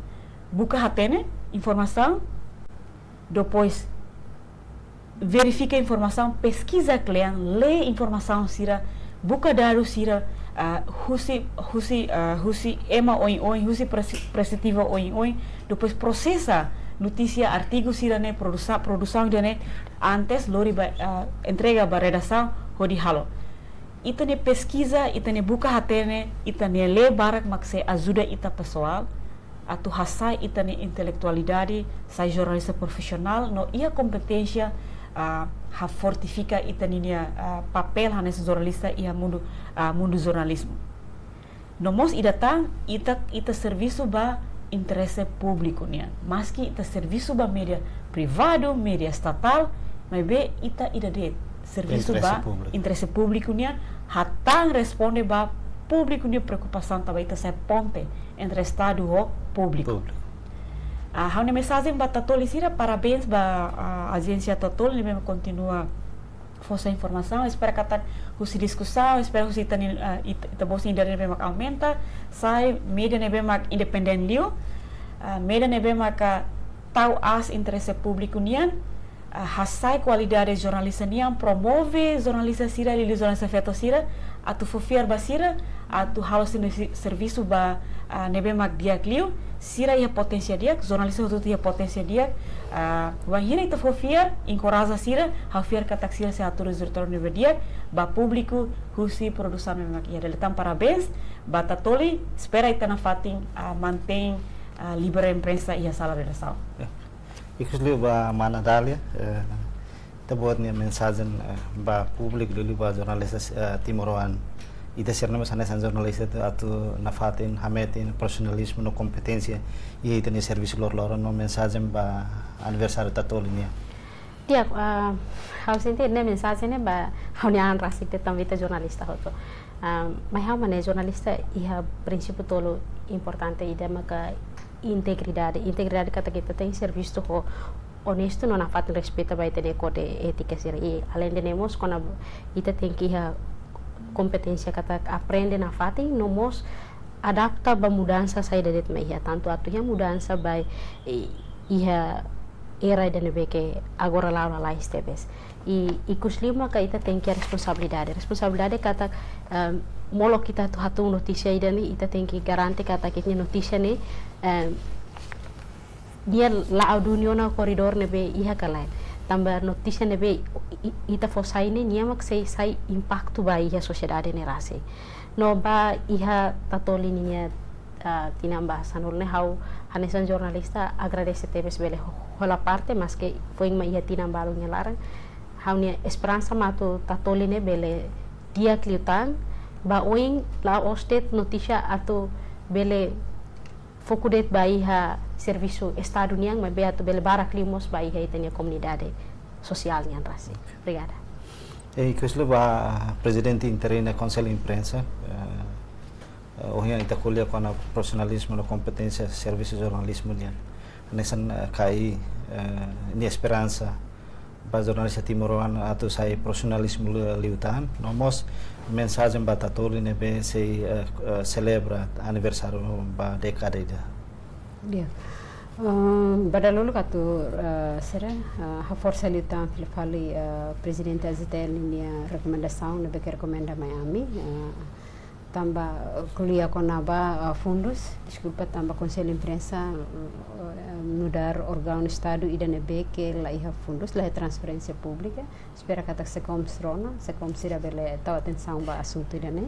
buka hatene informação, depois verifica a informação, pesquisa cliente, lê informação sira, buka dados sira, husi ema oi, husi prescritiva oi, depois processa notícia, artigo sira ne produção de ne antes lori entrega ba redação hodi halo. Ita ne pesquisa, ita ne buka hatene, ita ne lê barak makse ajuda ita pessoal. Atu hasai ita ni intelectualidade, sai jornalista profissional, no ia competência ha fortifica ita ni papel hanes jornalista ia mundo jornalismo. No mos ida tang ita serviço ba interesse público nia, mas que ita serviço ba media privado, media estatal, mas be ita ida de serviço ba interesse público nia, hatang responde ba público nia preocupação também ita se ponte entre Estado e público. Há uma mensagem para Tatoli sira, parabéns para a agência Tatoli, ele continua força informação, espero que está a discussão, espero que está bolsa independente nebe aumenta, sai mídia nebe independente liu, mídia nebe tahu as interesse público nian, hasai qualidade jornalista nian, promove jornalista sira, lili jornalista feto sira, atu fofiar basira, atu halos serviço ba nebe mak diak liu, sira ia potência diak, jornalista itu ia potência diak, wahira ita fofiar, encoraja sira, hafiar katak sira se atur resultado nebe diak, ba público husi produção nebe mak ia deletam parabéns, ba Tatoli, espera ita na fatin mantém livre imprensa ia sala redação. Ikut ba mana dalia, kita buat nih mensagem ba público dulu ba jornalistas Timoroan. Ita sirna masana san jornalista atu nafatin hametin profesionalismo no competência e ita ni serviço lor no mensagem ba aniversário Tatoli nia. Tiap hau sente ne mensagem ne ba hau ni an rasite também ta jornalista hoto. Mas hau mane jornalista ia princípio tolo importante ida maka integridade kata kita tem serviço ho honesto no nafatin respeita ba ita ne kode etika sira e além de nemos kona ita tem que competência kata aprende na fatin nomos adapta ba mudança sai da det meia tanto atu ya mudança ba ia era da nebe que agora lá estebes e kuslima ka ita tem que responsabilidade kata molo kita tu hatu notícia ida ni ita tem que garante kata kita notícia ni dia la dunia na koridor nebe iha kalai tambah notícia nebe ita fosai ne niamak sai impacto ba iha sociedade ne rase no ba iha Tatoli ninya tinamba sanul ne hau hanesan jornalista agradece tebes bele hola parte mas que foi ma iha tinamba lu larang hau ne esperança matu Tatoli ne bele dia kliutan ba oing la ostet notícia atu bele fokudet ba iha serviço Estado niang mas be atu bele barak limos ba iha itania comunidade social niang rase. Obrigada. E questo ba presidente interino Conselho Imprensa ohia ita kuliah kona profesionalismo no competência serviço jornalismo niang nesan kai ni esperança ba jornalista Timoroan atu sai profesionalismo liutan nomos mensagem ba Tatoli nebe se celebra aniversário ba década ida. Dia. Pada lulu katu será a força liutan presidente azitel ini rekomendação nebe que recomenda Miami tambah kuliah konaba fundos, desculpa, tambah Conselho Imprensa mudar órgão Estado ida nebe que lá ia fundos, lá é transferência pública, espera que se comstrona, se comsira bele tal atenção ba assunto ida né,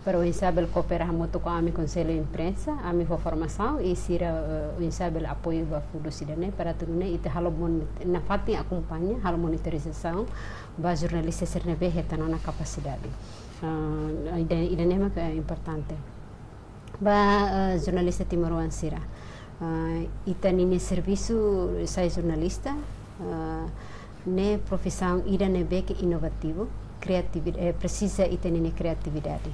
para o insabel cooperar muito com a Conselho Imprensa, a minha formação e sira o insabel apoio ba fundos ida né, para tudo né, ite halo na fatin acompanha, halo monitorização, ba jornalista ser nebe retana na capacidade. Ida nema é importante. Ba jornalista Timuruan sira. Ita nini serviço sai jornalista, ne profissão ida nebe que inovativo, criatividade, precisa ita nini criatividade.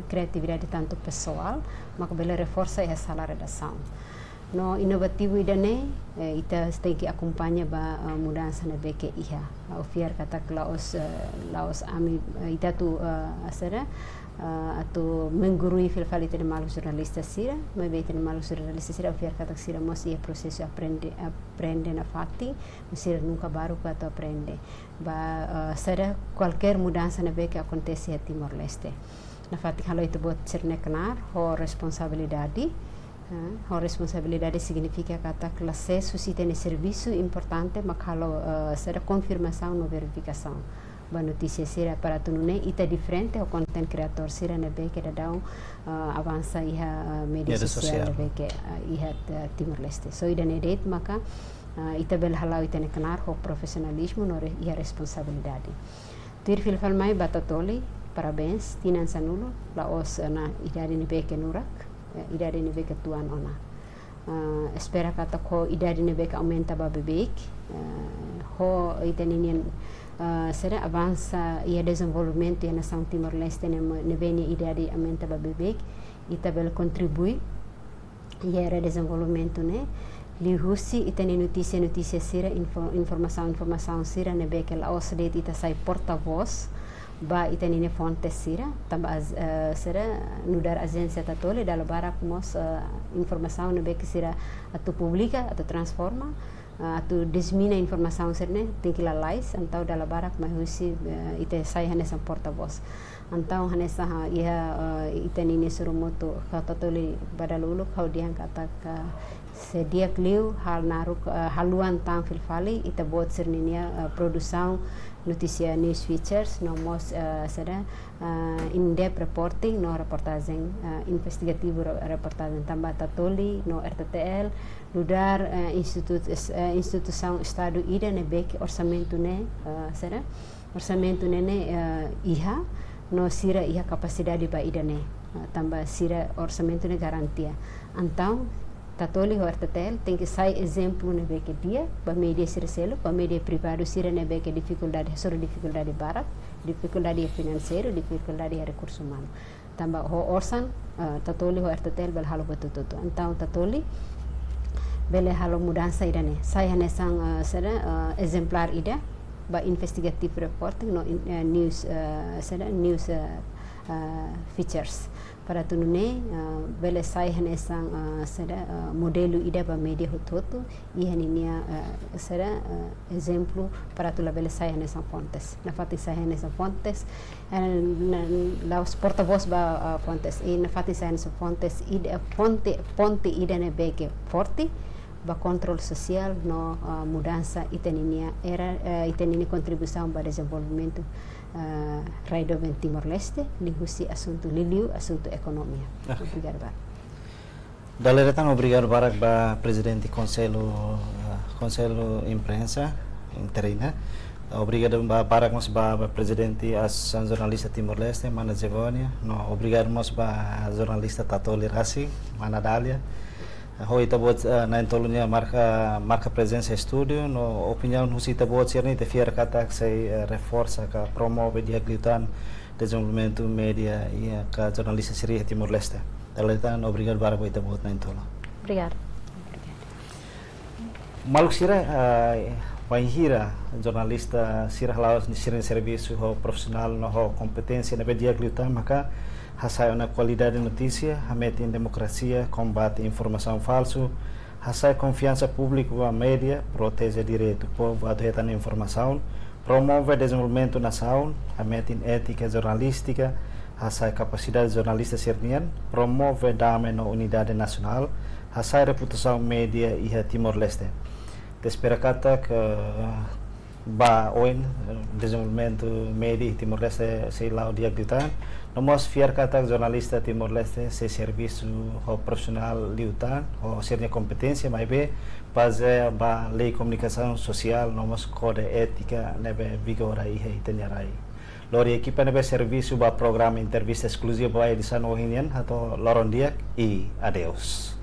Criatividade tanto pessoal, mas bela reforça essa redação. No inovativo ida ne ita tem que acompanha ba mudança nebe que iha. Ofiar kata laos ami ita tu asera atau menggurui fil-fal itu malu jurnalista sira, itu malu jurnalista sira, ofiar kata sira mos ia prosesso aprende na fati, sira nunca baru kata aprende. Ba sera qualquer mudança nebe que acontece a Timor-Leste. Na fati kalau itu buat cerne kenar ho responsabilidade. A responsabilidade significa que a acesso se tem serviço importante, mas kalau será confirmação ou verificação. A notícia será para tu não é diferente o content creator será nebe que dá avança a mídia social nebe que Timor-Leste. So ida nedet maka ita bel halau ita nekenar o profissionalismo e a responsabilidade. Tuir fil-fal mai batatoli, parabéns, tinan sanulo, laos na idade nebe que nurak. Idade nebe que tuan ona. Espera kata ko idade nebe que aumenta ba bebek. Ho iteninian será avança e desenvolvimento na nação Timor-Leste nebe ni idade aumenta ba bebek. Itabel contribui e era desenvolvimento né. Lihusi itani notícia sira informação sira nebe que la osdet ita sai porta-voz. Ba ita nini fontes sira tambah sira nudar agência tatole dalam barak mos informação nebe que sira atau publica atau transforma atau dismina informação sira tem que lais antau dalam barak mahusi ita sai hanesa porta-voz antau hanesa ita nini suruh moto tatole badalulu kau diang kata sedia kliu hal naruk haluan tang filfali ita buat sirninya produção notícia news features no mos será in-depth reporting no reportagem investigativo reportagem tambah tatoli no RTTL ludar instituição Estado ida nebe orçamento ne será orçamento ne iha no sira iha capacidade ba ida ne tambah sira orçamento ne garantia então tatoli ho RTTL tem que sair exemplo nebe que dia ba media sircelo ba media privado sira nebe que dificuldade barat dificuldade financeira dificuldade recurso humano tambah ho orsan tatoli ho RTTL bel halo betutu então tatoli bele halo mudança ida ne sai hanesang sera exemplar ida ba investigative reporting no news sera news features para tunune bele sai hanesang sera modelo ida ba media hototo e haninia sera exemplo para tu la bele sai hanesang fontes na fati sai hanesang fontes la porta-voz ba fontes e na fati sai hanesang fontes ida ponte ida ne beke forte ba controle social no mudança iteninia era itenini contribuição para desenvolvimento raido em Timor-Leste lihusi assunto economia. Obrigado Bar. Daleretan obrigado Barak ba presidente Conselho Imprensa interina. Obrigado Barak mos ba presidente as jornalista Timor-Leste mana Zevonia. No obrigado mos ba jornalista Tatoli Rasi mana Dalia. Hoi tabot na entolunya marca presença estúdio no opinião husi tabot serni te fiar kata sei reforça ka promove diaglitan desenvolvimento media e ka jornalista siri Timor-Leste. Daletan obrigado bara hoi tabot na entolo. Obrigado. Maluk sira Wahira jornalista sira lawas ni sirin serviço ho profissional no ho competência na diaglitan maka hasai na qualidade de notícia, hamete em democracia, combate informação falso, hasai confiança pública a média, protege direito do povo a retar informação, promove desenvolvimento nacional, hamete em ética jornalística, hasai capacidade jornalista sernian, promove damai na unidade nacional, hasai reputação média e Timor-Leste. Espera kata que ba oin desenvolvimento médio Timor-Leste sei lá o dia que está, nós fiar kata jornalista Timor-Leste se serviço o profissional liutan, o sernya competência, mas bem fazer ba lei comunicação social, nós code ética nebe vigora e tenyarai. Lori equipa nebe serviço ba programa entrevista exclusiva ba edição ohinian atau loron dia e adeus.